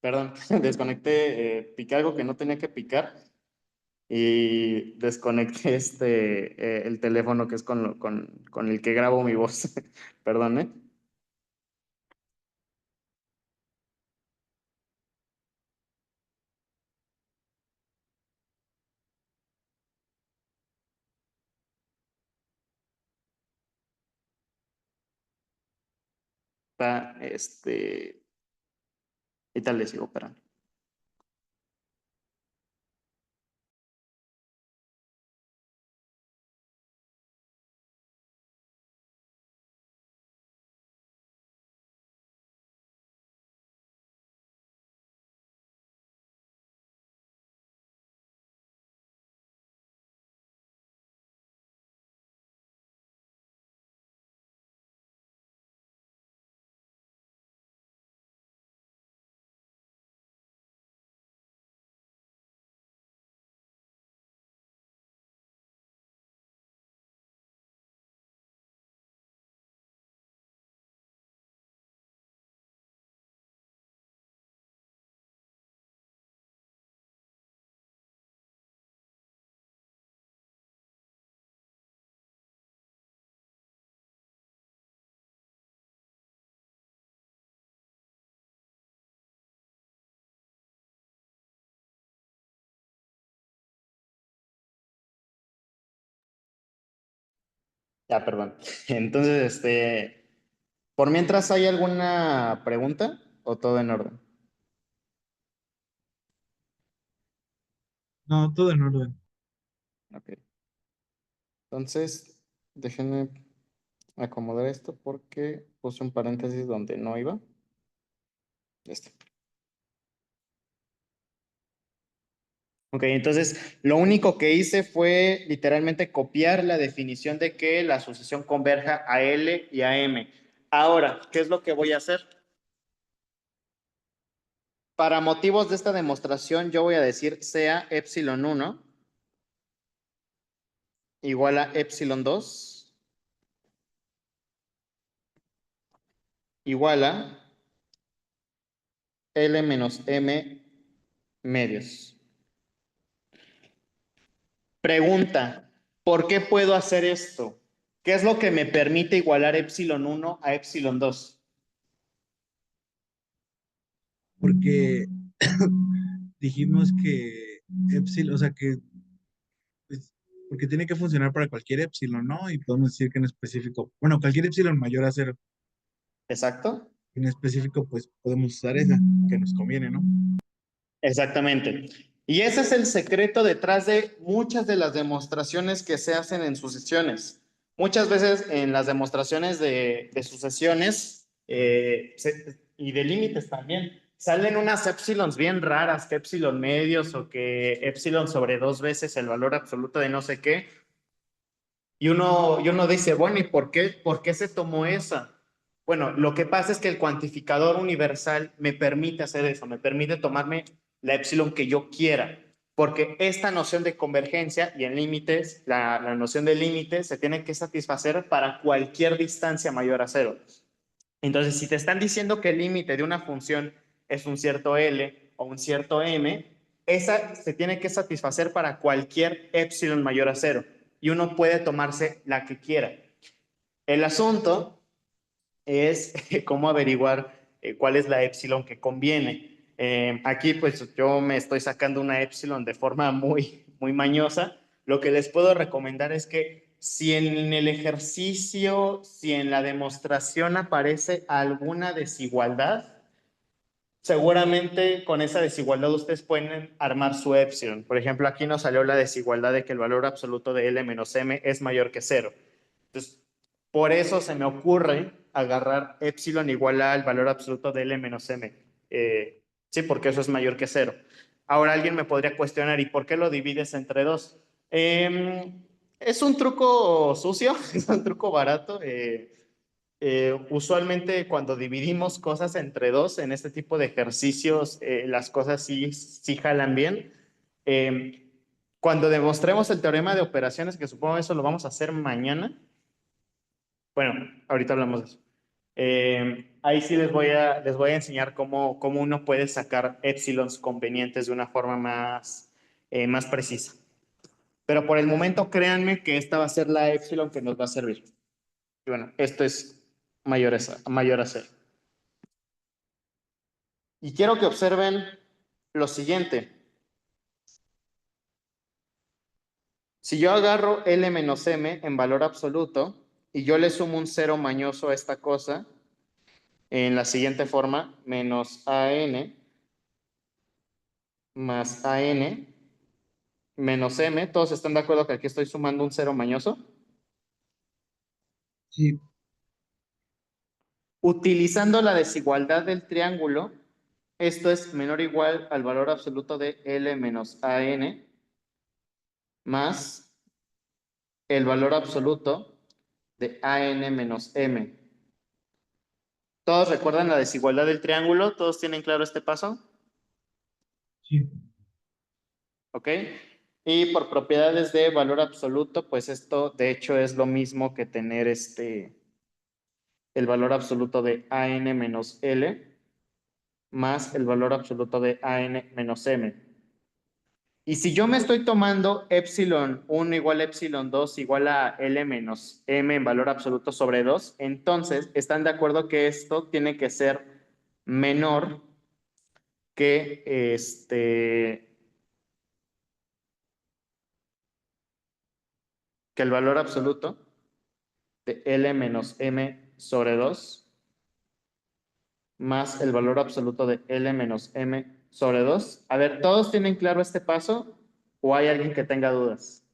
Perdón, desconecté, piqué algo que no tenía que picar y desconecté el teléfono que es con el que grabo mi voz. Perdón, ¿eh? Está, y tal les sigo, esperando. Ya, perdón. Entonces, por mientras, ¿hay alguna pregunta o todo en orden? No, todo en orden. Ok. Entonces, déjenme acomodar esto porque puse un paréntesis donde no iba. Ya está. Ok, entonces lo único que hice fue literalmente copiar la definición de que la asociación converja a L y a M. Ahora, ¿qué es lo que voy a hacer? Para motivos de esta demostración, yo voy a decir sea epsilon 1 igual a epsilon 2 igual a L menos M medios. Pregunta, ¿por qué puedo hacer esto? ¿Qué es lo que me permite igualar epsilon 1 a epsilon 2? Porque dijimos que epsilon, o sea que, pues, porque tiene que funcionar para cualquier epsilon, ¿no? Y podemos decir que en específico, bueno, cualquier epsilon mayor a cero. ¿Exacto? En específico, pues podemos usar esa, que nos conviene, ¿no? Exactamente. Y ese es el secreto detrás de muchas de las demostraciones que se hacen en sucesiones. Muchas veces en las demostraciones de sucesiones y de límites también, salen unas epsilons bien raras, que epsilon medios o que epsilon sobre dos veces el valor absoluto de no sé qué. Y uno dice, bueno, ¿y por qué se tomó esa? Bueno, lo que pasa es que el cuantificador universal me permite hacer eso, me permite tomarme la epsilon que yo quiera, porque esta noción de convergencia y en límites, la noción de límite se tiene que satisfacer para cualquier distancia mayor a cero. Entonces, si te están diciendo que el límite de una función es un cierto L o un cierto M, esa se tiene que satisfacer para cualquier epsilon mayor a cero y uno puede tomarse la que quiera. El asunto es cómo averiguar cuál es la epsilon que conviene. Aquí pues yo me estoy sacando una epsilon de forma muy mañosa. Lo que les puedo recomendar es que si en el ejercicio, si en la demostración aparece alguna desigualdad, seguramente con esa desigualdad ustedes pueden armar su epsilon. Por ejemplo, aquí nos salió la desigualdad de que el valor absoluto de L menos M es mayor que cero. Entonces, por eso se me ocurre agarrar epsilon igual al valor absoluto de L menos M. Sí, porque eso es mayor que cero. Ahora alguien me podría cuestionar, ¿y por qué lo divides entre dos? Es un truco sucio, es un truco barato. Usualmente cuando dividimos cosas entre dos en este tipo de ejercicios, las cosas sí jalan bien. Eh, Cuando demostremos el teorema de operaciones, que supongo eso lo vamos a hacer mañana, bueno, ahorita hablamos de eso. Ahí sí les voy a enseñar cómo uno puede sacar épsilons convenientes de una forma más precisa. Pero por el momento créanme que esta va a ser la épsilon que nos va a servir. Y bueno, esto es mayor a cero. Y quiero que observen lo siguiente. Si yo agarro L menos M en valor absoluto y yo le sumo un cero mañoso a esta cosa, en la siguiente forma, menos AN más AN menos M, ¿todos están de acuerdo que aquí estoy sumando un cero mañoso? Sí, Utilizando la desigualdad del triángulo, esto es menor o igual al valor absoluto de L menos AN más el valor absoluto de AN menos M. ¿Todos recuerdan la desigualdad del triángulo? ¿Todos tienen claro este paso? sí. ¿Ok? Y por propiedades de valor absoluto, pues esto de hecho es lo mismo que tener el valor absoluto de AN menos L más el valor absoluto de AN menos M. Y si yo me estoy tomando epsilon 1 igual a epsilon 2 igual a L menos M en valor absoluto sobre 2, entonces están de acuerdo que esto tiene que ser menor que que el valor absoluto de L menos M sobre 2 más el valor absoluto de L menos M sobre 2. A ver, ¿todos tienen claro este paso o hay alguien que tenga dudas?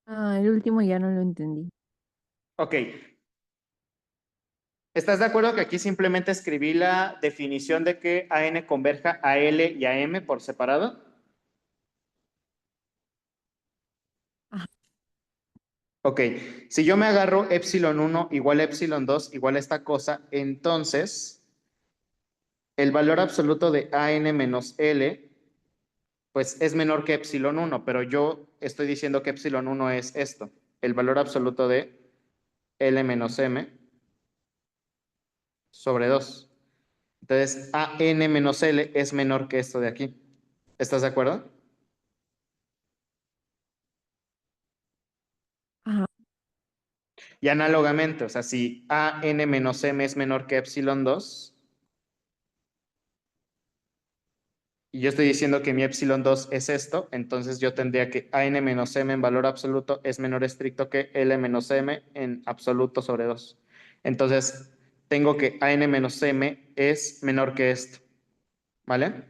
Ah, el último ya no lo entendí. Ok. ¿Estás de acuerdo que aquí simplemente escribí la definición de que AN converja a L y a M por separado? Ajá. Ok, si yo me agarro epsilon 1 igual a epsilon 2 igual a esta cosa, entonces el valor absoluto de AN menos L pues es menor que epsilon 1, pero yo estoy diciendo que epsilon 1 es esto, el valor absoluto de L menos M sobre 2. Entonces, AN menos L es menor que esto de aquí. ¿Estás de acuerdo? Ajá. Y análogamente, o sea, si AN menos M es menor que epsilon 2, y yo estoy diciendo que mi epsilon 2 es esto, entonces yo tendría que AN menos M en valor absoluto es menor estricto que L menos M en absoluto sobre 2. Entonces, tengo que AN menos M es menor que esto, ¿vale?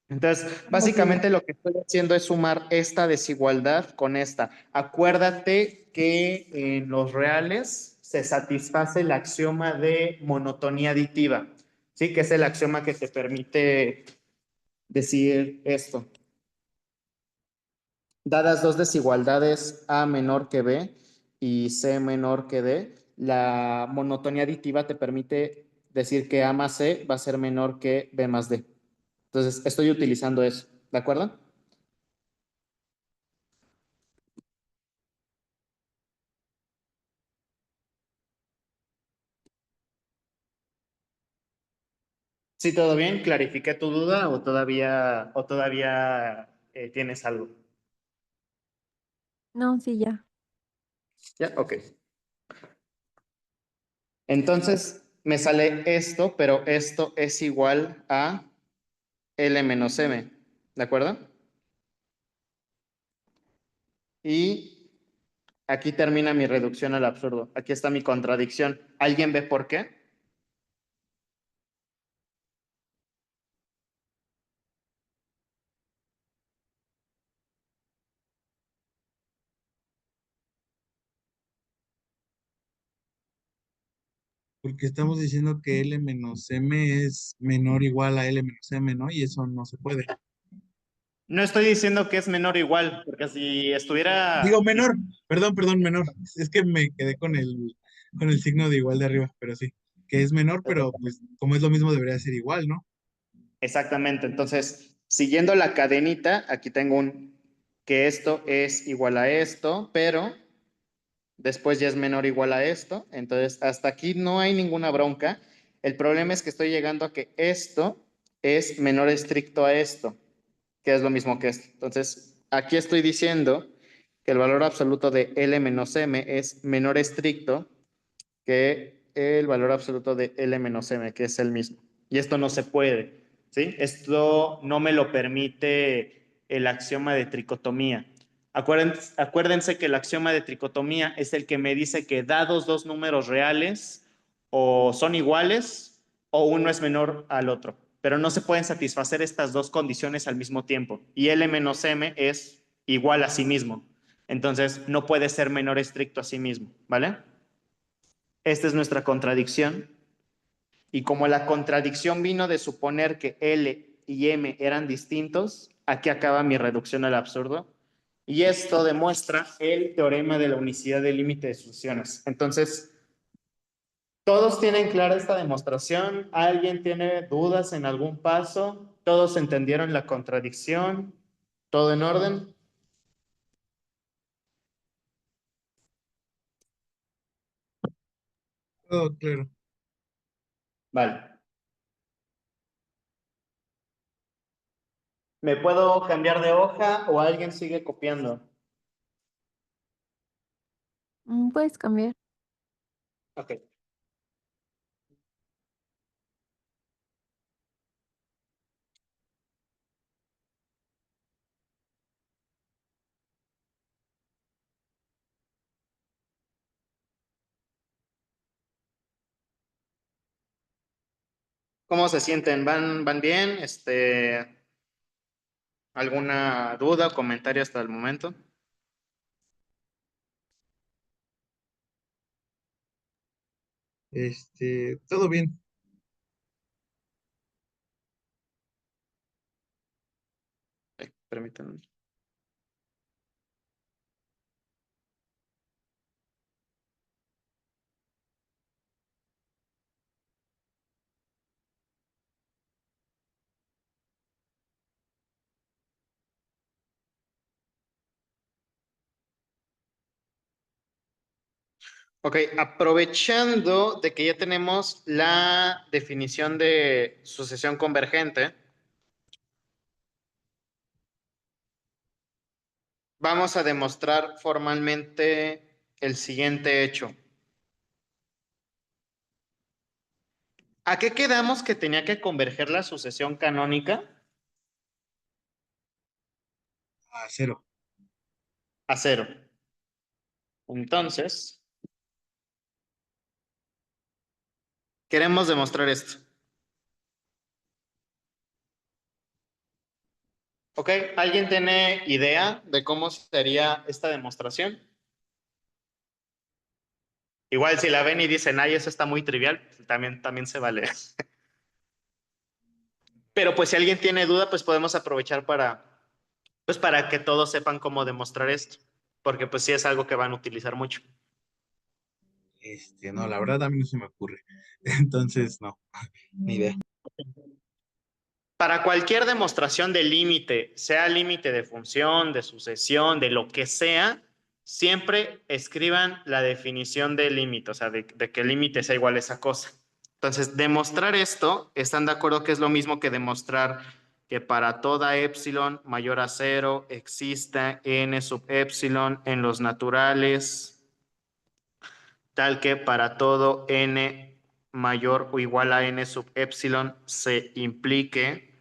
Entonces, Ok. básicamente lo que estoy haciendo es sumar esta desigualdad con esta. Acuérdate que en los reales se satisface el axioma de monotonía aditiva, ¿sí? Que es el axioma que te permite decir esto. Dadas dos desigualdades A menor que B y C menor que D, la monotonía aditiva te permite decir que A más C va a ser menor que B más D. Entonces, estoy utilizando eso, ¿de acuerdo? Sí, todo bien. ¿Clarifiqué tu duda o todavía tienes algo? No, sí, ya. Ya, ok. Entonces me sale esto, pero esto es igual a L menos M, ¿de acuerdo? Y aquí termina mi reducción al absurdo. Aquí está mi contradicción. ¿Alguien ve por qué? Porque estamos diciendo que L menos M es menor o igual a L menos M, ¿no? Y eso no se puede. No estoy diciendo que es menor o igual, porque si Digo estuviera... menor, perdón, menor. Es que me quedé con el signo de igual de arriba, pero sí, que es menor, pero pues como es lo mismo debería ser igual, ¿no? Exactamente. Entonces, siguiendo la cadenita, aquí tengo un que esto es igual a esto, pero después ya es menor o igual a esto. Entonces, hasta aquí no hay ninguna bronca. El problema es que estoy llegando a que esto es menor estricto a esto, que es lo mismo que esto. Entonces, aquí estoy diciendo que el valor absoluto de L menos M es menor estricto que el valor absoluto de L menos M, que es el mismo. Y esto no se puede, ¿sí? Esto no me lo permite el axioma de tricotomía. Acuérdense que el axioma de tricotomía es el que me dice que dados dos números reales o son iguales o uno es menor al otro, pero no se pueden satisfacer estas dos condiciones al mismo tiempo. Y L menos M es igual a sí mismo. Entonces, no puede ser menor estricto a sí mismo, ¿vale? Esta es nuestra contradicción. Y como la contradicción vino de suponer que L y M eran distintos, aquí acaba mi reducción al absurdo. Y esto demuestra el teorema de la unicidad del límite de sucesiones. Entonces, ¿todos tienen clara esta demostración? ¿Alguien tiene dudas en algún paso? ¿Todos entendieron la contradicción? ¿Todo en orden? Todo claro. Vale. ¿Me puedo cambiar de hoja o alguien sigue copiando? Puedes cambiar. Ok. ¿Cómo se sienten? ¿Van bien? ¿Alguna duda o comentario hasta el momento? Todo bien. Permítanme. Ok, aprovechando de que ya tenemos la definición de sucesión convergente, vamos a demostrar formalmente el siguiente hecho. ¿A qué quedamos que tenía que converger la sucesión canónica? A cero. A cero. Entonces, queremos demostrar esto. Ok, ¿alguien tiene idea de cómo sería esta demostración? Igual si la ven y dicen, ay, eso está muy trivial, también se vale. Pero pues si alguien tiene duda, pues podemos aprovechar pues para que todos sepan cómo demostrar esto, porque pues sí es algo que van a utilizar mucho. No, la verdad a mí no se me ocurre. Entonces, no, ni idea. Para cualquier demostración de límite, sea límite de función, de sucesión, de lo que sea, siempre escriban la definición de límite, o sea, de que el límite sea igual a esa cosa. Entonces, demostrar esto, ¿están de acuerdo que es lo mismo que demostrar que para toda epsilon mayor a cero exista n sub epsilon en los naturales, tal que para todo n mayor o igual a n sub epsilon se implique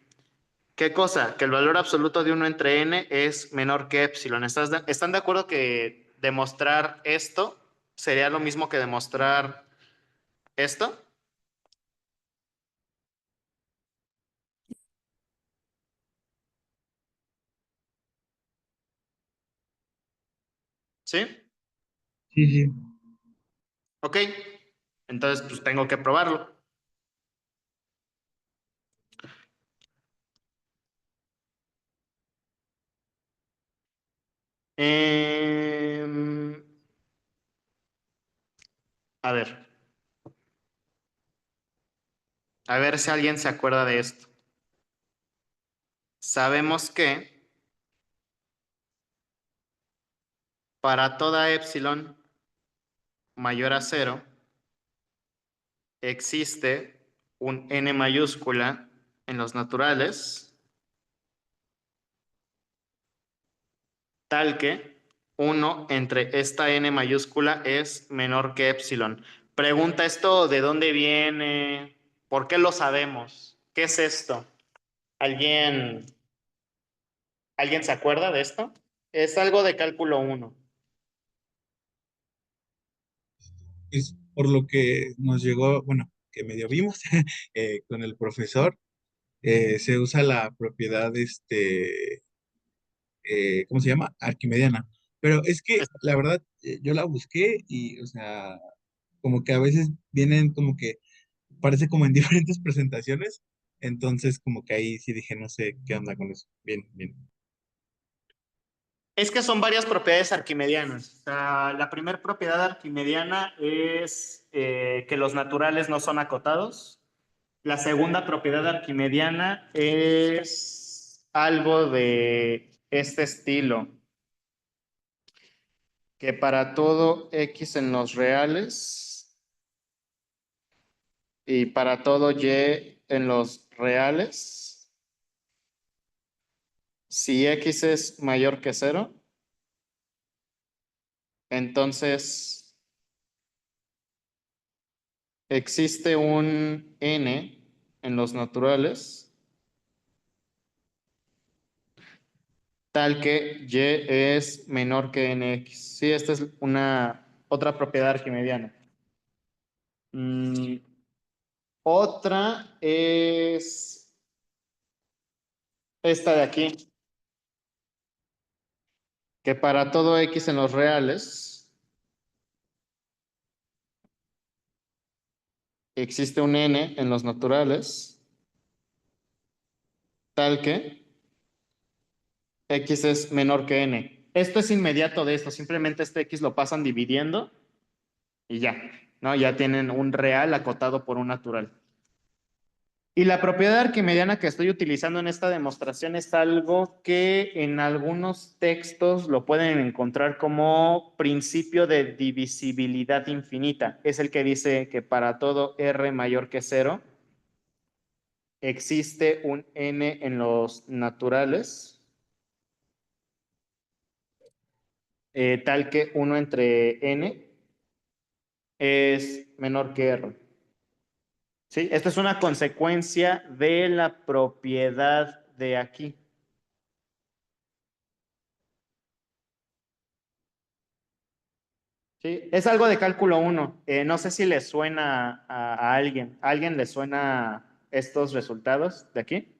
¿qué cosa? Que el valor absoluto de uno entre n es menor que epsilon. ¿Están de acuerdo que demostrar esto sería lo mismo que demostrar esto? ¿Sí? Sí, sí. Ok. Entonces, pues tengo que probarlo. Em, a a ver si alguien se acuerda de esto. Sabemos que para toda epsilon mayor a cero, existe un n mayúscula en los naturales, tal que 1 entre esta n mayúscula es menor que epsilon. Pregunta esto, ¿de dónde viene? ¿Por qué lo sabemos? ¿Qué es esto? ¿Alguien, ¿alguien se acuerda de esto? Es algo de cálculo 1. Es por lo que nos llegó, bueno, que medio vimos con el profesor, se usa la propiedad, ¿cómo se llama? Arquimediana. Pero es que, la verdad, yo la busqué y, o sea, como que a veces vienen como que, parece como en diferentes presentaciones, entonces como que ahí sí dije, no sé qué onda con eso. Bien, bien. Es que son varias propiedades arquimedianas. O sea, la primera propiedad arquimediana es que los naturales no son acotados. La segunda propiedad arquimediana es algo de este estilo, que para todo x en los reales y para todo y en los reales, si x es mayor que cero, entonces existe un n en los naturales tal que y es menor que nx. Sí, esta es una otra propiedad arquimediana. Mm, otra es esta de aquí, que para todo x en los reales existe un n en los naturales, tal que x es menor que n. Esto es inmediato de esto, simplemente este x lo pasan dividiendo y ya, ¿no? Ya tienen un real acotado por un natural. Y la propiedad arquimediana que estoy utilizando en esta demostración es algo que en algunos textos lo pueden encontrar como principio de divisibilidad infinita. Es el que dice que para todo r mayor que cero existe un n en los naturales, tal que 1 entre n es menor que r. ¿Sí? Esta es una consecuencia de la propiedad de aquí. Sí, es algo de cálculo 1. No sé si le suena a alguien. ¿A alguien le suena estos resultados de aquí?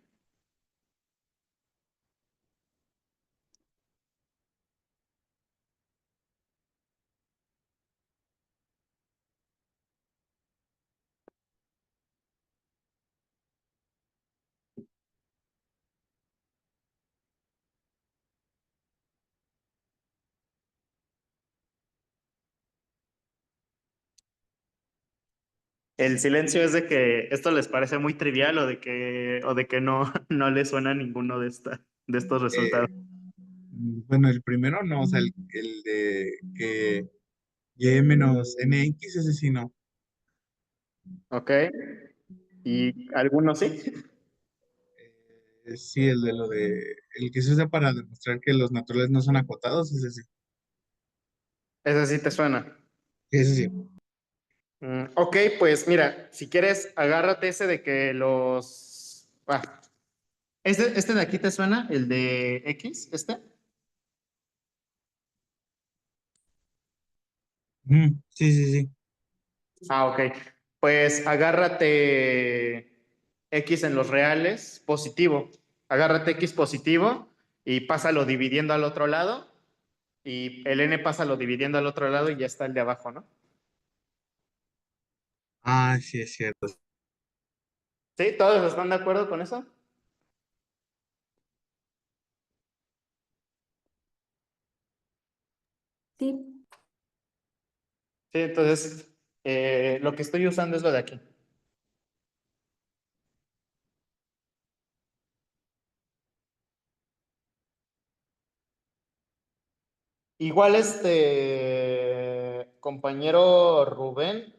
El silencio es de que esto les parece muy trivial o de que no, no les suena ninguno de estos resultados. Bueno, el primero no, o sea, el de que y menos nx, ese sí no. ¿Ok? ¿Y algunos sí? Sí, el de lo de, el que se usa para demostrar que los naturales no son acotados, ese sí. Ese sí te suena. Ese sí. Ok, pues mira, si quieres, agárrate ese de que los... ¿este de aquí te suena? ¿El de X? ¿Este? Sí, sí, sí. Ok. Pues agárrate X en los reales, positivo. Agárrate X positivo y pásalo dividiendo al otro lado. Y el N pásalo dividiendo al otro lado y ya está el de abajo, ¿no? Ah, sí, es cierto. ¿Sí? ¿Todos están de acuerdo con eso? Sí. Sí, entonces lo que estoy usando es lo de aquí. Igual compañero Rubén,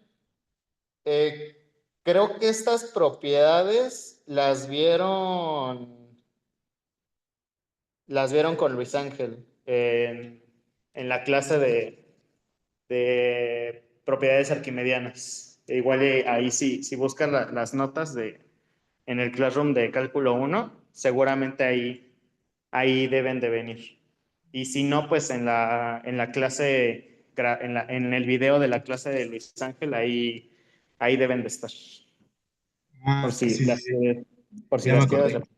eh, creo que estas propiedades las vieron con Luis Ángel en la clase de propiedades arquimedianas. E igual ahí sí, si buscan las notas en el Classroom de cálculo uno, seguramente ahí deben de venir. Y si no, pues en la clase, en el video de la clase de Luis Ángel, ahí deben de estar. Por Ah, si sí, sí, las sí, quieres, por si ya me las quieres. acordé.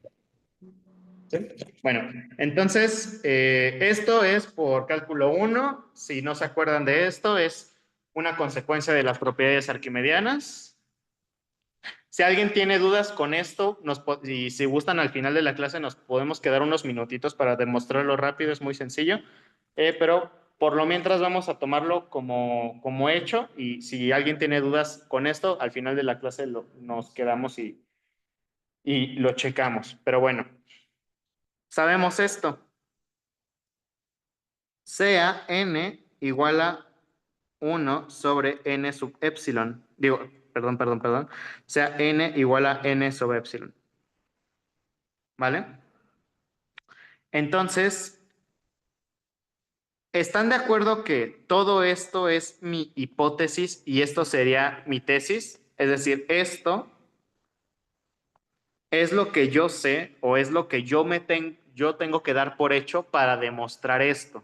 ¿Sí? Bueno, entonces, esto es por cálculo uno. Si no se acuerdan de esto, es una consecuencia de las propiedades arquimedianas. Si alguien tiene dudas con esto, y si gustan al final de la clase, nos podemos quedar unos minutitos para demostrarlo rápido, es muy sencillo. Pero por lo mientras vamos a tomarlo como hecho, y si alguien tiene dudas con esto, al final de la clase nos quedamos y lo checamos. Pero bueno, sabemos esto. Sea n igual a 1/n sub epsilon. Digo, perdón. Sea n igual a n sobre epsilon. ¿Vale? Entonces, ¿están de acuerdo que todo esto es mi hipótesis y esto sería mi tesis? Es decir, esto es lo que yo sé o es lo que yo tengo que dar por hecho para demostrar esto.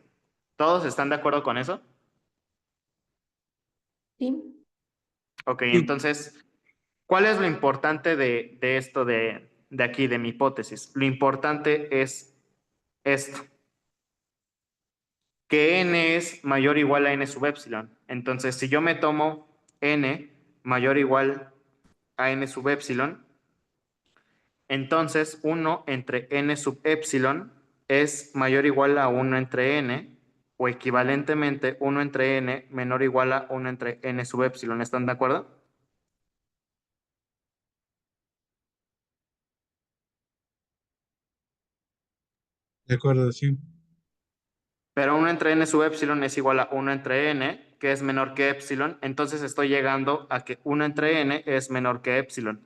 ¿Todos están de acuerdo con eso? Sí. Ok, Sí, entonces, ¿cuál es lo importante de esto de aquí, de mi hipótesis? Lo importante es esto, que n es mayor o igual a n sub epsilon. Entonces, si yo me tomo n mayor o igual a n sub epsilon, entonces 1 entre n sub epsilon es mayor o igual a 1 entre n, o equivalentemente 1 entre n menor o igual a 1 entre n sub epsilon. ¿Están de acuerdo? de acuerdo, sí. Pero 1 entre n sub epsilon es igual a 1 entre n, que es menor que epsilon. Entonces estoy llegando a que 1 entre n es menor que epsilon.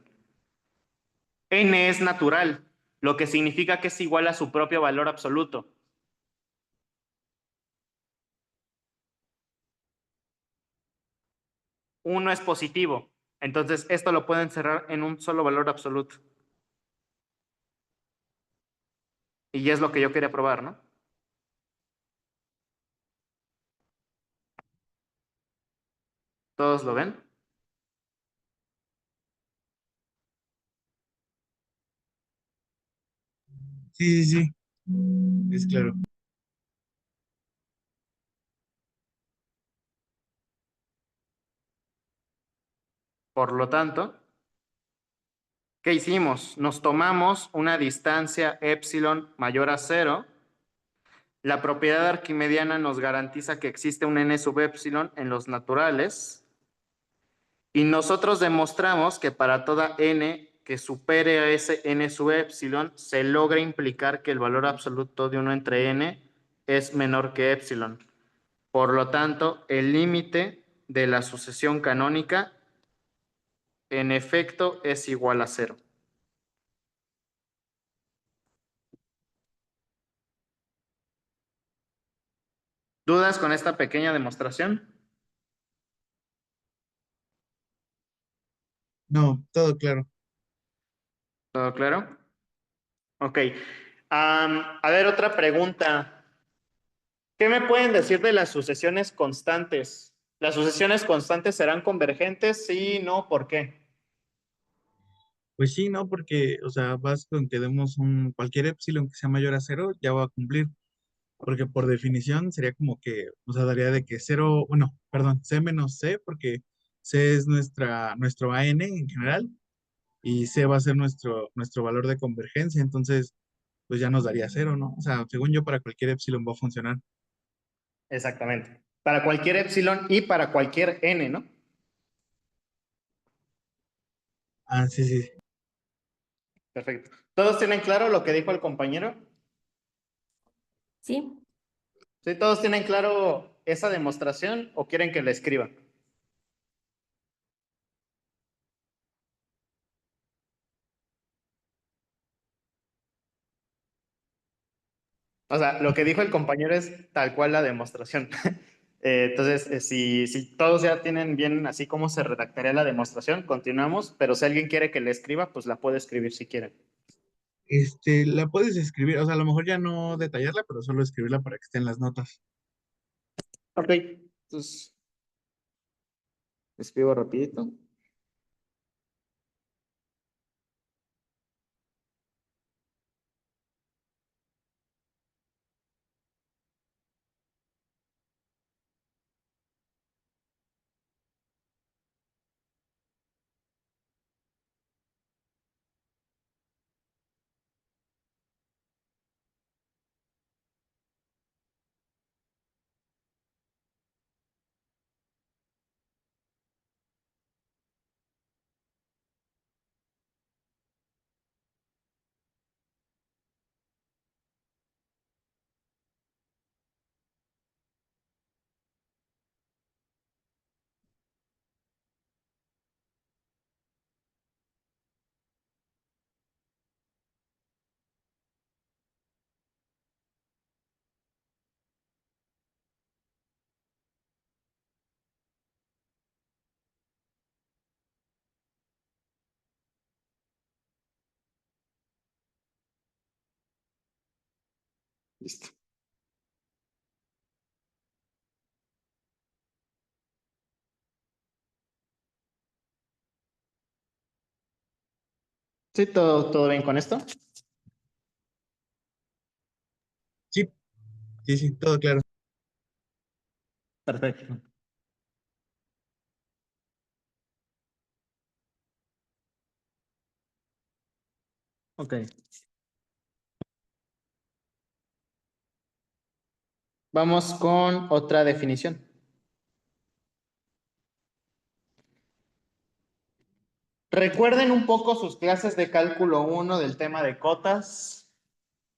N es natural, lo que significa que es igual a su propio valor absoluto. Uno es positivo. Entonces esto lo pueden cerrar en un solo valor absoluto. Y ya es lo que yo quería probar, ¿no? ¿Todos lo ven? Sí, sí, sí, es claro. Por lo tanto, ¿qué hicimos? Nos tomamos una distancia epsilon mayor a cero. La propiedad arquimediana nos garantiza que existe un n sub epsilon en los naturales y nosotros demostramos que para toda n que supere a ese n sub epsilon se logra implicar que el valor absoluto de 1 entre n es menor que epsilon. Por lo tanto, el límite de la sucesión canónica en efecto es igual a cero. ¿Dudas con esta pequeña demostración? No, todo claro. ¿Todo claro? Ok. A ver, otra pregunta. ¿Qué me pueden decir de las sucesiones constantes? ¿Las sucesiones constantes serán convergentes? Sí, no, ¿por qué? Pues sí, ¿no? Porque, o sea, vas con que demos un cualquier epsilon que sea mayor a cero, ya va a cumplir. Porque por definición sería como que, o sea, daría de que cero, bueno, perdón, C menos C, porque C es nuestro AN en general, y C va a ser nuestro valor de convergencia, entonces, pues ya nos daría cero, ¿no? O sea, según yo, para cualquier epsilon va a funcionar. Exactamente. Para cualquier epsilon y para cualquier n, ¿no? Ah, sí, sí. Perfecto. ¿Todos tienen claro lo que dijo el compañero? Sí. ¿Sí, todos tienen claro esa demostración o quieren que la escriba? O sea, lo que dijo el compañero es tal cual la demostración. Entonces, si todos ya tienen bien así como se redactaría la demostración, continuamos, pero si alguien quiere que la escriba, pues la puede escribir si quiere. La puedes escribir, o sea, a lo mejor ya no detallarla, pero solo escribirla para que esté en las notas. Ok, entonces escribo rapidito. Listo. Sí, todo bien con esto. Sí, sí, sí, todo claro. Perfecto. Ok. Vamos con otra definición. Recuerden un poco sus clases de cálculo uno del tema de cotas.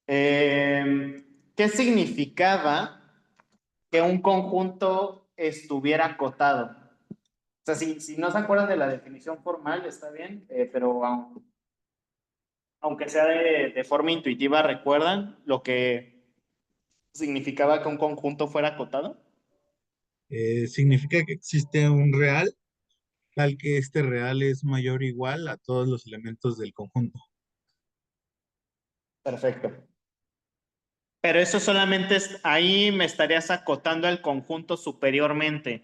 ¿Qué significaba que un conjunto estuviera acotado? O sea, si no se acuerdan de la definición formal, está bien, pero aunque sea de forma intuitiva, ¿recuerdan lo que significaba que un conjunto fuera acotado? Significa que existe un real, tal que este real es mayor o igual a todos los elementos del conjunto. Perfecto. Pero eso solamente es, ahí me estarías acotando al conjunto superiormente.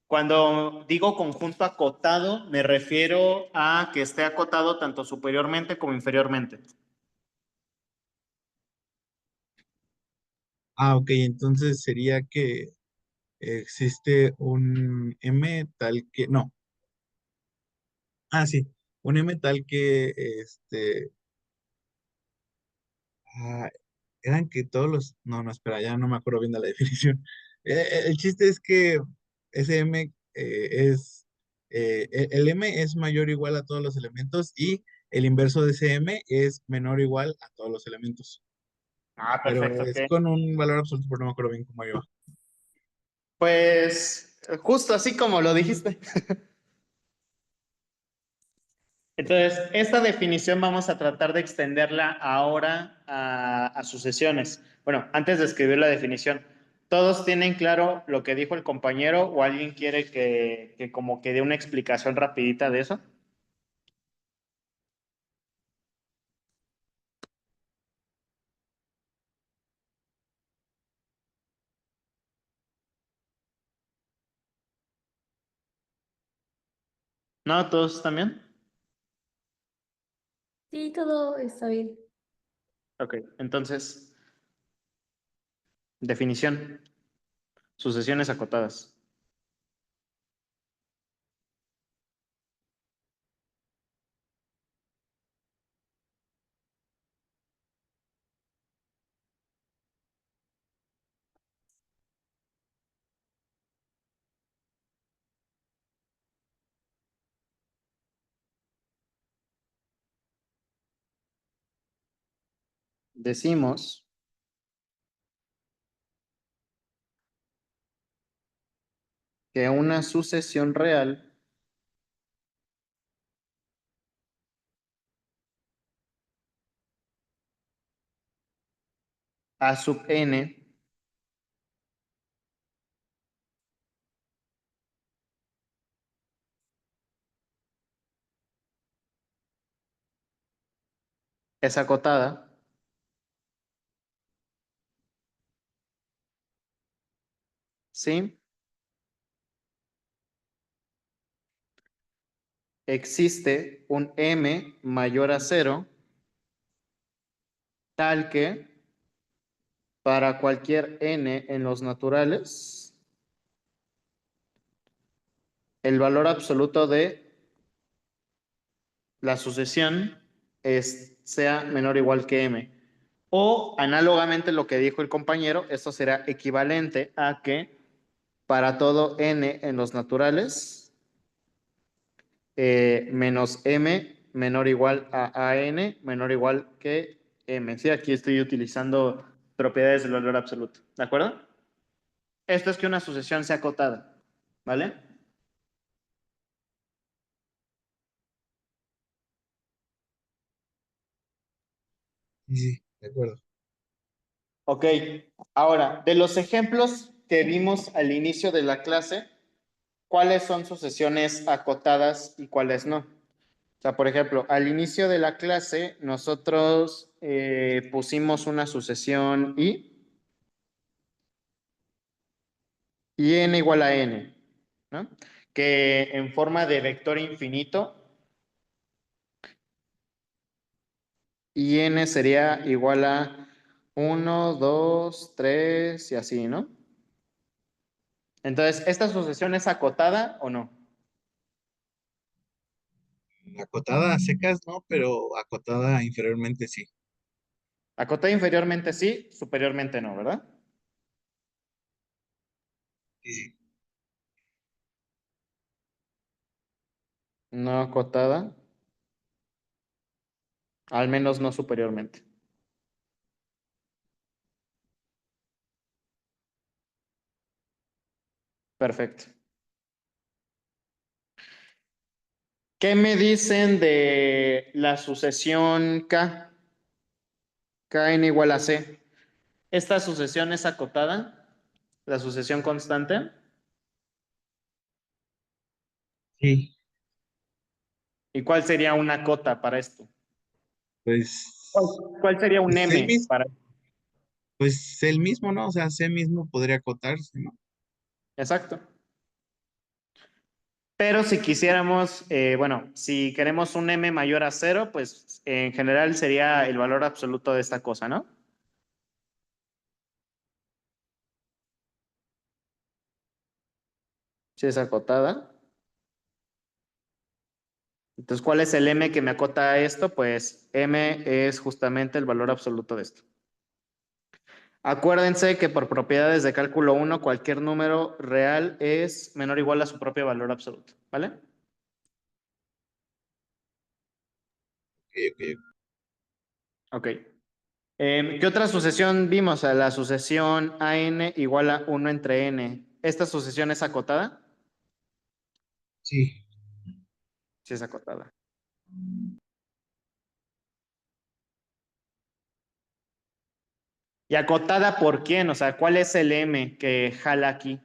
Cuando digo conjunto acotado, me refiero a que esté acotado tanto superiormente como inferiormente. Ah, ok, entonces sería que existe un M tal que, no, sí, un M tal que, ah, eran que todos los, no, no, espera, ya no me acuerdo bien de la definición. El chiste es que ese M el M es mayor o igual a todos los elementos y el inverso de ese M es menor o igual a todos los elementos. Ah, Pero perfecto, ok. es con un valor absoluto, pero no me acuerdo bien cómo iba. Pues justo así como lo dijiste. Entonces, esta definición vamos a tratar de extenderla ahora a sucesiones. Bueno, antes de escribir la definición, ¿todos tienen claro lo que dijo el compañero o alguien quiere que como que dé una explicación rapidita de eso? ¿No? ¿Todos también? Sí, todo está bien. Ok, entonces, definición, sucesiones acotadas. Decimos que una sucesión real A sub n es acotada, ¿sí? Existe un m mayor a cero, tal que para cualquier n en los naturales, el valor absoluto de la sucesión sea menor o igual que m. O análogamente lo que dijo el compañero, esto será equivalente a que para todo n en los naturales, menos m menor o igual a n menor o igual que m. Sí, aquí estoy utilizando propiedades del valor absoluto. ¿De acuerdo? Esto es que una sucesión sea acotada. ¿Vale? Sí, sí, de acuerdo. Ok. Ahora, de los ejemplos que vimos al inicio de la clase, ¿cuáles son sucesiones acotadas y cuáles no? O sea, por ejemplo, al inicio de la clase nosotros pusimos una sucesión y n igual a n, ¿no? Que en forma de vector infinito y n sería igual a 1, 2, 3 y así, ¿no? Entonces, ¿esta sucesión es acotada o no? Acotada a secas, no, pero acotada inferiormente sí. Acotada inferiormente sí, superiormente no, ¿verdad? Sí, No acotada, al menos no superiormente. Perfecto. ¿Qué me dicen de la sucesión K? Kn igual a C. ¿Esta sucesión es acotada? ¿La sucesión constante? sí, ¿Y cuál sería una cota para esto? ¿Cuál, pues, cuál sería un pues el M mismo, para? pues el mismo, ¿no? O sea, C mismo podría acotarse, ¿no? Exacto. Pero si quisiéramos, bueno, si queremos un M mayor a cero, pues en general sería el valor absoluto de esta cosa, ¿no? Si es acotada. Entonces, ¿cuál es el M que me acota a esto? Pues M es justamente el valor absoluto de esto. Acuérdense que por propiedades de cálculo uno cualquier número real es menor o igual a su propio valor absoluto, ¿vale? Ok, ok. Ok. ¿Qué otra sucesión vimos? La sucesión AN igual a 1 entre N. ¿Esta sucesión es acotada? Sí, Sí, es acotada. ¿Y acotada por quién? O sea, ¿cuál es el M que jala aquí?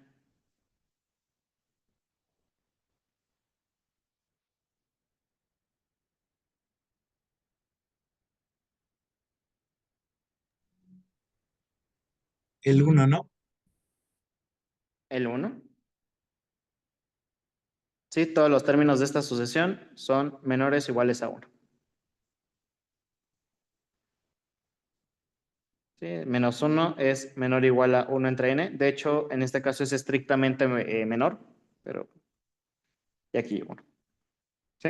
el uno, ¿no? ¿El 1? Sí, todos los términos de esta sucesión son menores o iguales a 1. Sí, menos 1 es menor o igual a 1 entre n. De hecho, en este caso es estrictamente menor, pero y aquí 1. ¿Sí?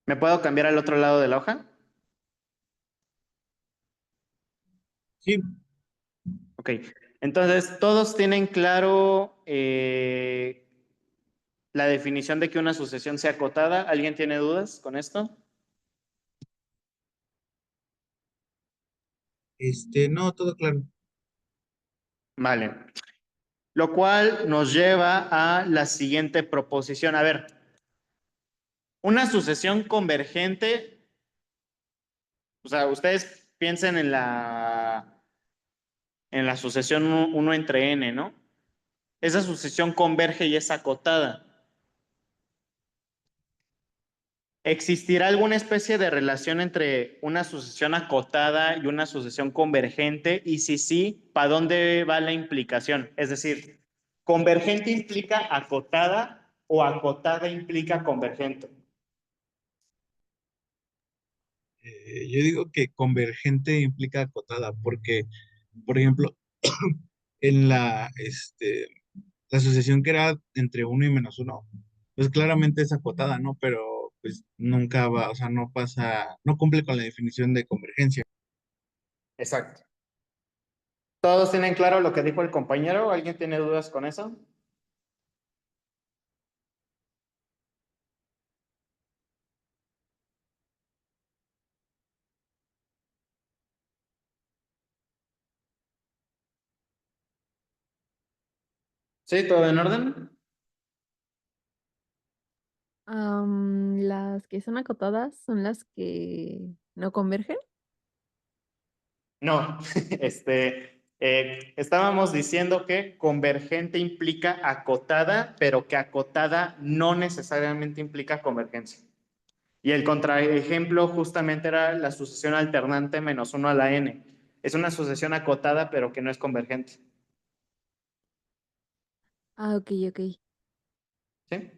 ¿Me puedo cambiar al otro lado de la hoja? Sí, Ok. Entonces, ¿todos tienen claro la definición de que una sucesión sea acotada? ¿Alguien tiene dudas con esto? no, todo claro. Vale. Lo cual nos lleva a la siguiente proposición. A ver, una sucesión convergente, o sea, ustedes piensen en la sucesión uno entre n, ¿no? Esa sucesión converge y es acotada. ¿Existirá alguna especie de relación entre una sucesión acotada y una sucesión convergente? Y si sí, ¿para dónde va la implicación? Es decir, ¿convergente implica acotada o acotada implica convergente? Yo digo que convergente implica acotada, porque, por ejemplo, en la asociación que era entre uno y menos uno, pues claramente es acotada, ¿no? Pero pues nunca va, o sea, no pasa, no cumple con la definición de convergencia. Exacto. ¿Todos tienen claro lo que dijo el compañero? ¿Alguien tiene dudas con eso? ¿Sí? ¿Todo en orden? Las que son acotadas son las que no convergen. No, estábamos diciendo que convergente implica acotada, pero que acotada no necesariamente implica convergencia. Y el contraejemplo justamente era la sucesión alternante menos uno a la n. Es una sucesión acotada, pero que no es convergente. Ah, ok, ok. ¿Sí?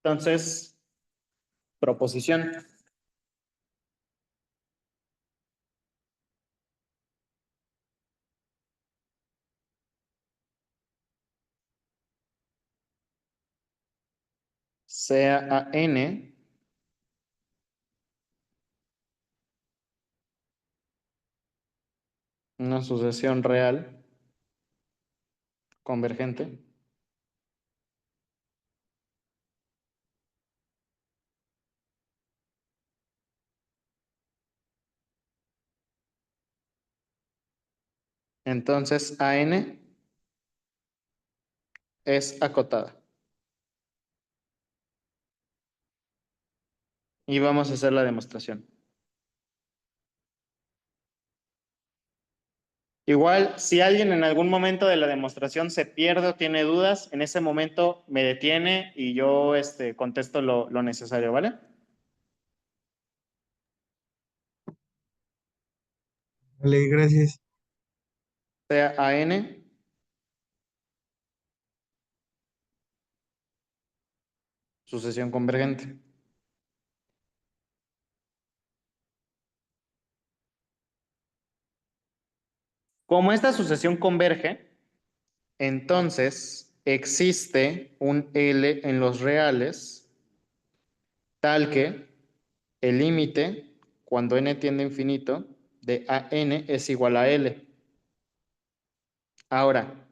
Entonces, proposición. Sea a n una sucesión real convergente. Entonces, a n es acotada. Y vamos a hacer la demostración. Igual, si alguien en algún momento de la demostración se pierde o tiene dudas, en ese momento me detiene y yo contesto lo necesario, ¿vale? Vale, gracias. Sea a n sucesión convergente. Como esta sucesión converge, entonces existe un L en los reales tal que el límite, cuando n tiende a infinito, de a n es igual a L. Ahora,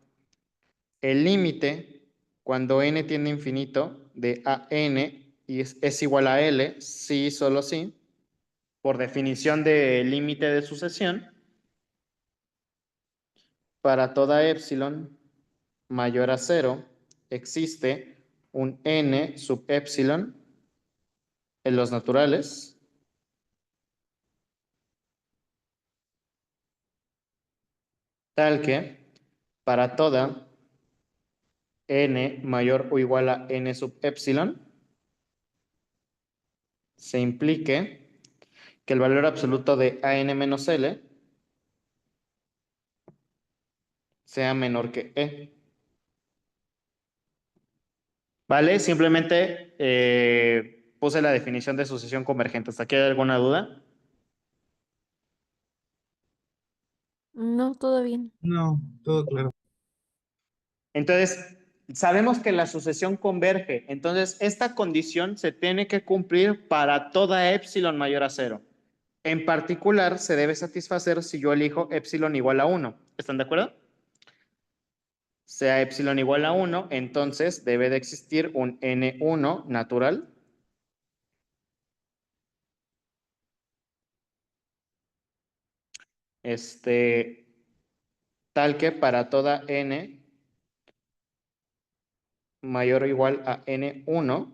el límite, cuando n tiende a infinito, de a n es igual a L, sí, solo sí, por definición de límite de sucesión, para toda epsilon mayor a cero, existe un n sub epsilon en los naturales, tal que para toda n mayor o igual a n sub epsilon, se implique que el valor absoluto de an menos l sea menor que e. ¿Vale? Simplemente puse la definición de sucesión convergente. ¿Hasta aquí hay alguna duda? No, todo bien. No, todo claro. Entonces, sabemos que la sucesión converge. Entonces, esta condición se tiene que cumplir para toda epsilon mayor a cero. En particular, se debe satisfacer si yo elijo epsilon igual a 1. ¿Están de acuerdo? Sea epsilon igual a 1, entonces debe de existir un n1 natural. Tal que para toda n mayor o igual a N1,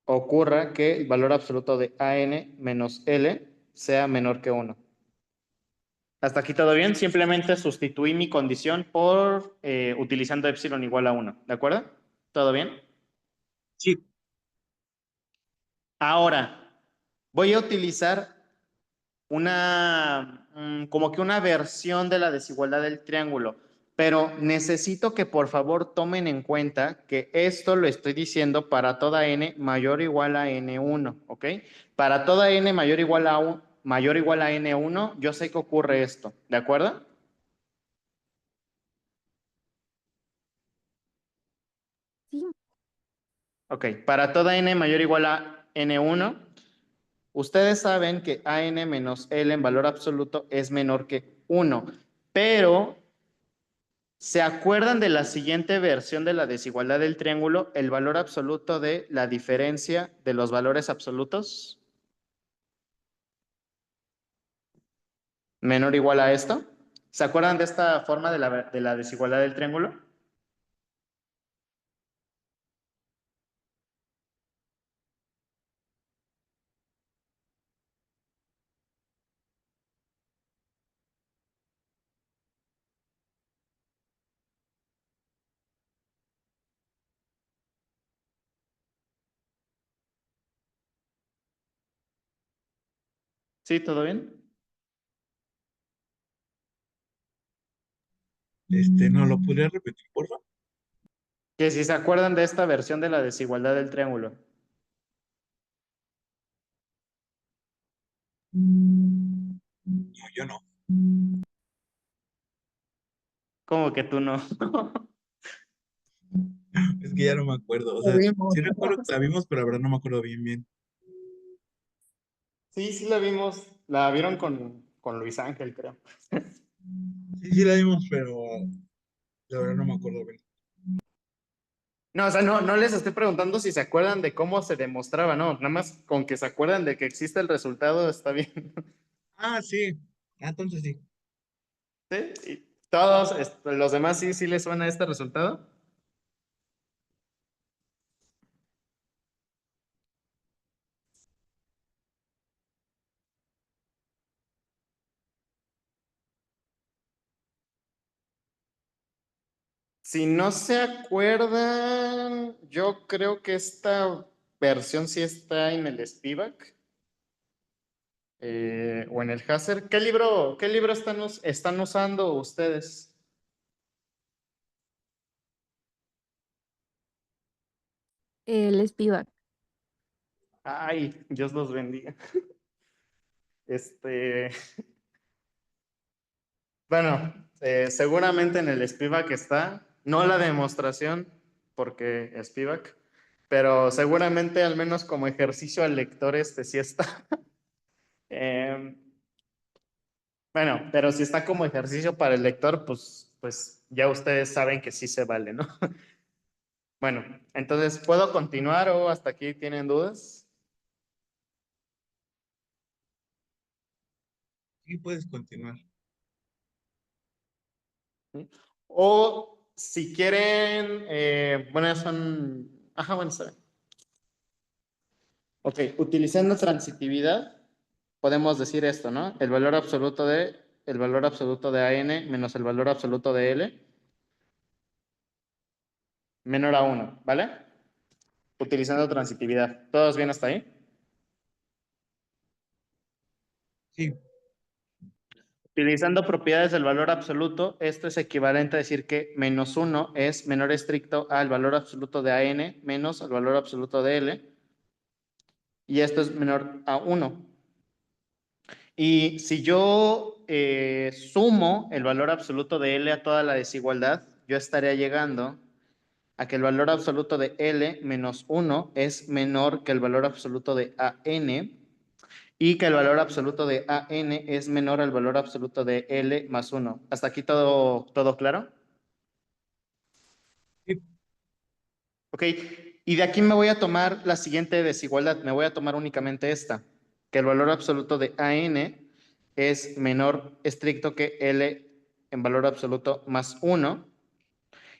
ocurra que el valor absoluto de AN menos L sea menor que 1. Hasta aquí todo bien. Simplemente sustituí mi condición por utilizando epsilon igual a 1. ¿De acuerdo? ¿Todo bien? Sí, Ahora, voy a utilizar como que una versión de la desigualdad del triángulo, pero necesito que por favor tomen en cuenta que esto lo estoy diciendo para toda n mayor o igual a n1, ¿ok? Para toda n mayor o igual a n1, yo sé que ocurre esto, ¿de acuerdo? Sí. Ok, para toda n mayor o igual a n1, ustedes saben que an menos l en valor absoluto es menor que 1, pero ¿se acuerdan de la siguiente versión de la desigualdad del triángulo? El valor absoluto de la diferencia de los valores absolutos menor o igual a esto. ¿Se acuerdan de esta forma de la desigualdad del triángulo? ¿Sí? ¿Todo bien? ¿no lo podría repetir, por favor? Que si se acuerdan de esta versión de la desigualdad del triángulo. No, yo no. ¿Cómo que tú no? Es que ya no me acuerdo. O Lo sea, vimos. sí recuerdo que la vimos, pero la verdad no me acuerdo bien bien. Sí, sí la vimos. La vieron con Luis Ángel, creo. Sí, sí la vimos, pero la verdad no me acuerdo bien. No, o sea, no les estoy preguntando si se acuerdan de cómo se demostraba, no, nada más con que se acuerdan de que existe el resultado está bien. Ah, sí. Ah, entonces sí. ¿Sí? ¿Y todos, los demás sí, sí les suena este resultado? Si no se acuerdan, yo creo que esta versión sí está en el Spivak o en el Hazer. Qué libro están usando ustedes? El Spivak. Ay, Dios los bendiga. Este, bueno, seguramente en el Spivak está, no la demostración, porque Spivak, pero seguramente al menos como ejercicio al lector este sí está. Em, bueno, pero si está como ejercicio para el lector, pues ya ustedes saben que sí se vale, ¿no? Bueno, entonces, ¿puedo continuar o hasta aquí tienen dudas? Sí, puedes continuar. ¿Sí? O si quieren, bueno, son... Ajá, bueno, está bien. Ok, utilizando transitividad, podemos decir esto, ¿no? El valor absoluto de AN menos el valor absoluto de L menor a 1, ¿vale? Utilizando transitividad. ¿Todos bien hasta ahí? Sí, Utilizando propiedades del valor absoluto, esto es equivalente a decir que menos 1 es menor estricto al valor absoluto de AN menos al valor absoluto de L, y esto es menor a 1. Y si yo sumo el valor absoluto de L a toda la desigualdad, yo estaría llegando a que el valor absoluto de L menos 1 es menor que el valor absoluto de AN y que el valor absoluto de AN es menor al valor absoluto de L más 1. ¿Hasta aquí todo claro? sí, Ok, y de aquí me voy a tomar la siguiente desigualdad, me voy a tomar únicamente esta, que el valor absoluto de AN es menor estricto que L en valor absoluto más 1,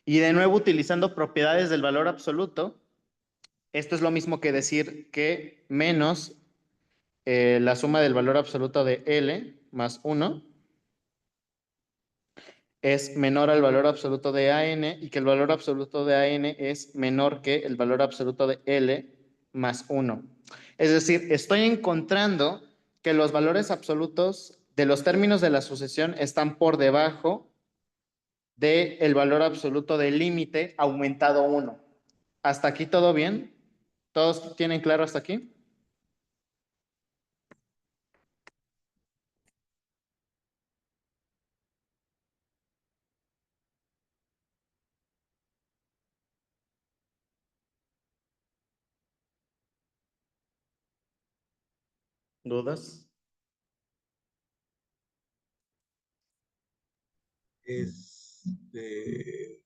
Y de nuevo, utilizando propiedades del valor absoluto, esto es lo mismo que decir que menos la suma del valor absoluto de L más 1 es menor al valor absoluto de AN y que el valor absoluto de AN es menor que el valor absoluto de L más 1. Es decir, estoy encontrando que los valores absolutos de los términos de la sucesión están por debajo del valor absoluto del límite aumentado 1. ¿Hasta aquí todo bien? ¿Todos tienen claro hasta aquí? ¿Dudas? Este,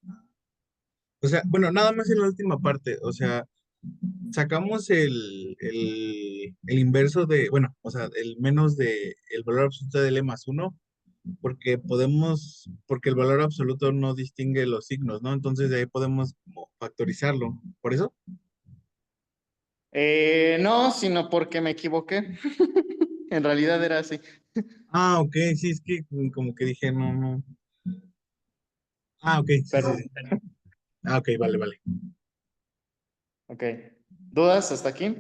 o sea, bueno, nada más en la última parte, o sea, sacamos el inverso de, bueno, o sea, el menos de el valor absoluto de L más uno, porque el valor absoluto no distingue los signos, ¿no? Entonces de ahí podemos como factorizarlo. ¿Por eso? No, sino porque me equivoqué. En realidad era así. Ah, ok, sí, es que como que dije, no, no. Ah, ok, sí, Pero, sí, sí. Ah, ok, vale, vale. ok. ¿Dudas hasta aquí?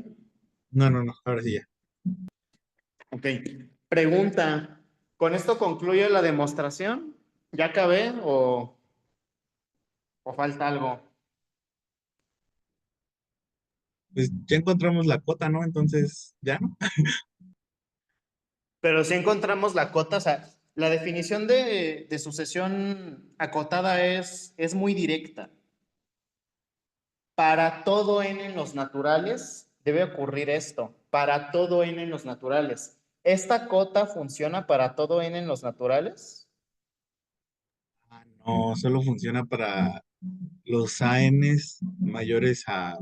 No, no, no, ahora sí ya. Ok. Pregunta. ¿Con esto concluyo la demostración? ¿Ya acabé o falta algo? Pues ya encontramos la cuota, ¿no? Entonces, ¿ya no? Pero si encontramos la cota, o sea, la definición de sucesión acotada es muy directa. Para todo n en los naturales debe ocurrir esto. Para todo n en los naturales. ¿Esta cota funciona para todo n en los naturales? Ah, no, solo funciona para los ANs mayores a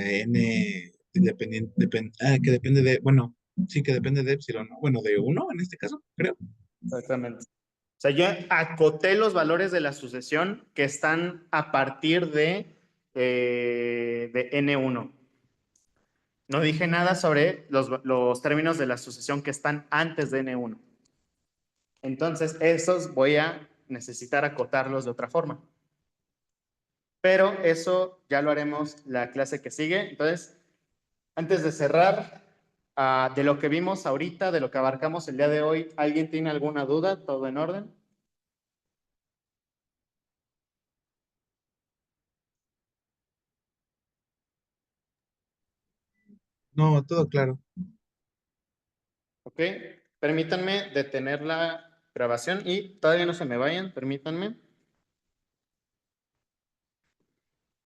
N que depende de, bueno, sí que depende de epsilon, ¿no? Bueno, de uno en este caso, creo. Exactamente. O sea, yo acoté los valores de la sucesión que están a partir de N1. No dije nada sobre los términos de la sucesión que están antes de N1. Entonces, esos voy a necesitar acotarlos de otra forma. Pero eso ya lo haremos la clase que sigue. Entonces, antes de cerrar, de lo que vimos ahorita, de lo que abarcamos el día de hoy, ¿alguien tiene alguna duda? ¿Todo en orden? No, todo claro. Ok, permítanme detener la grabación y todavía no se me vayan, permítanme.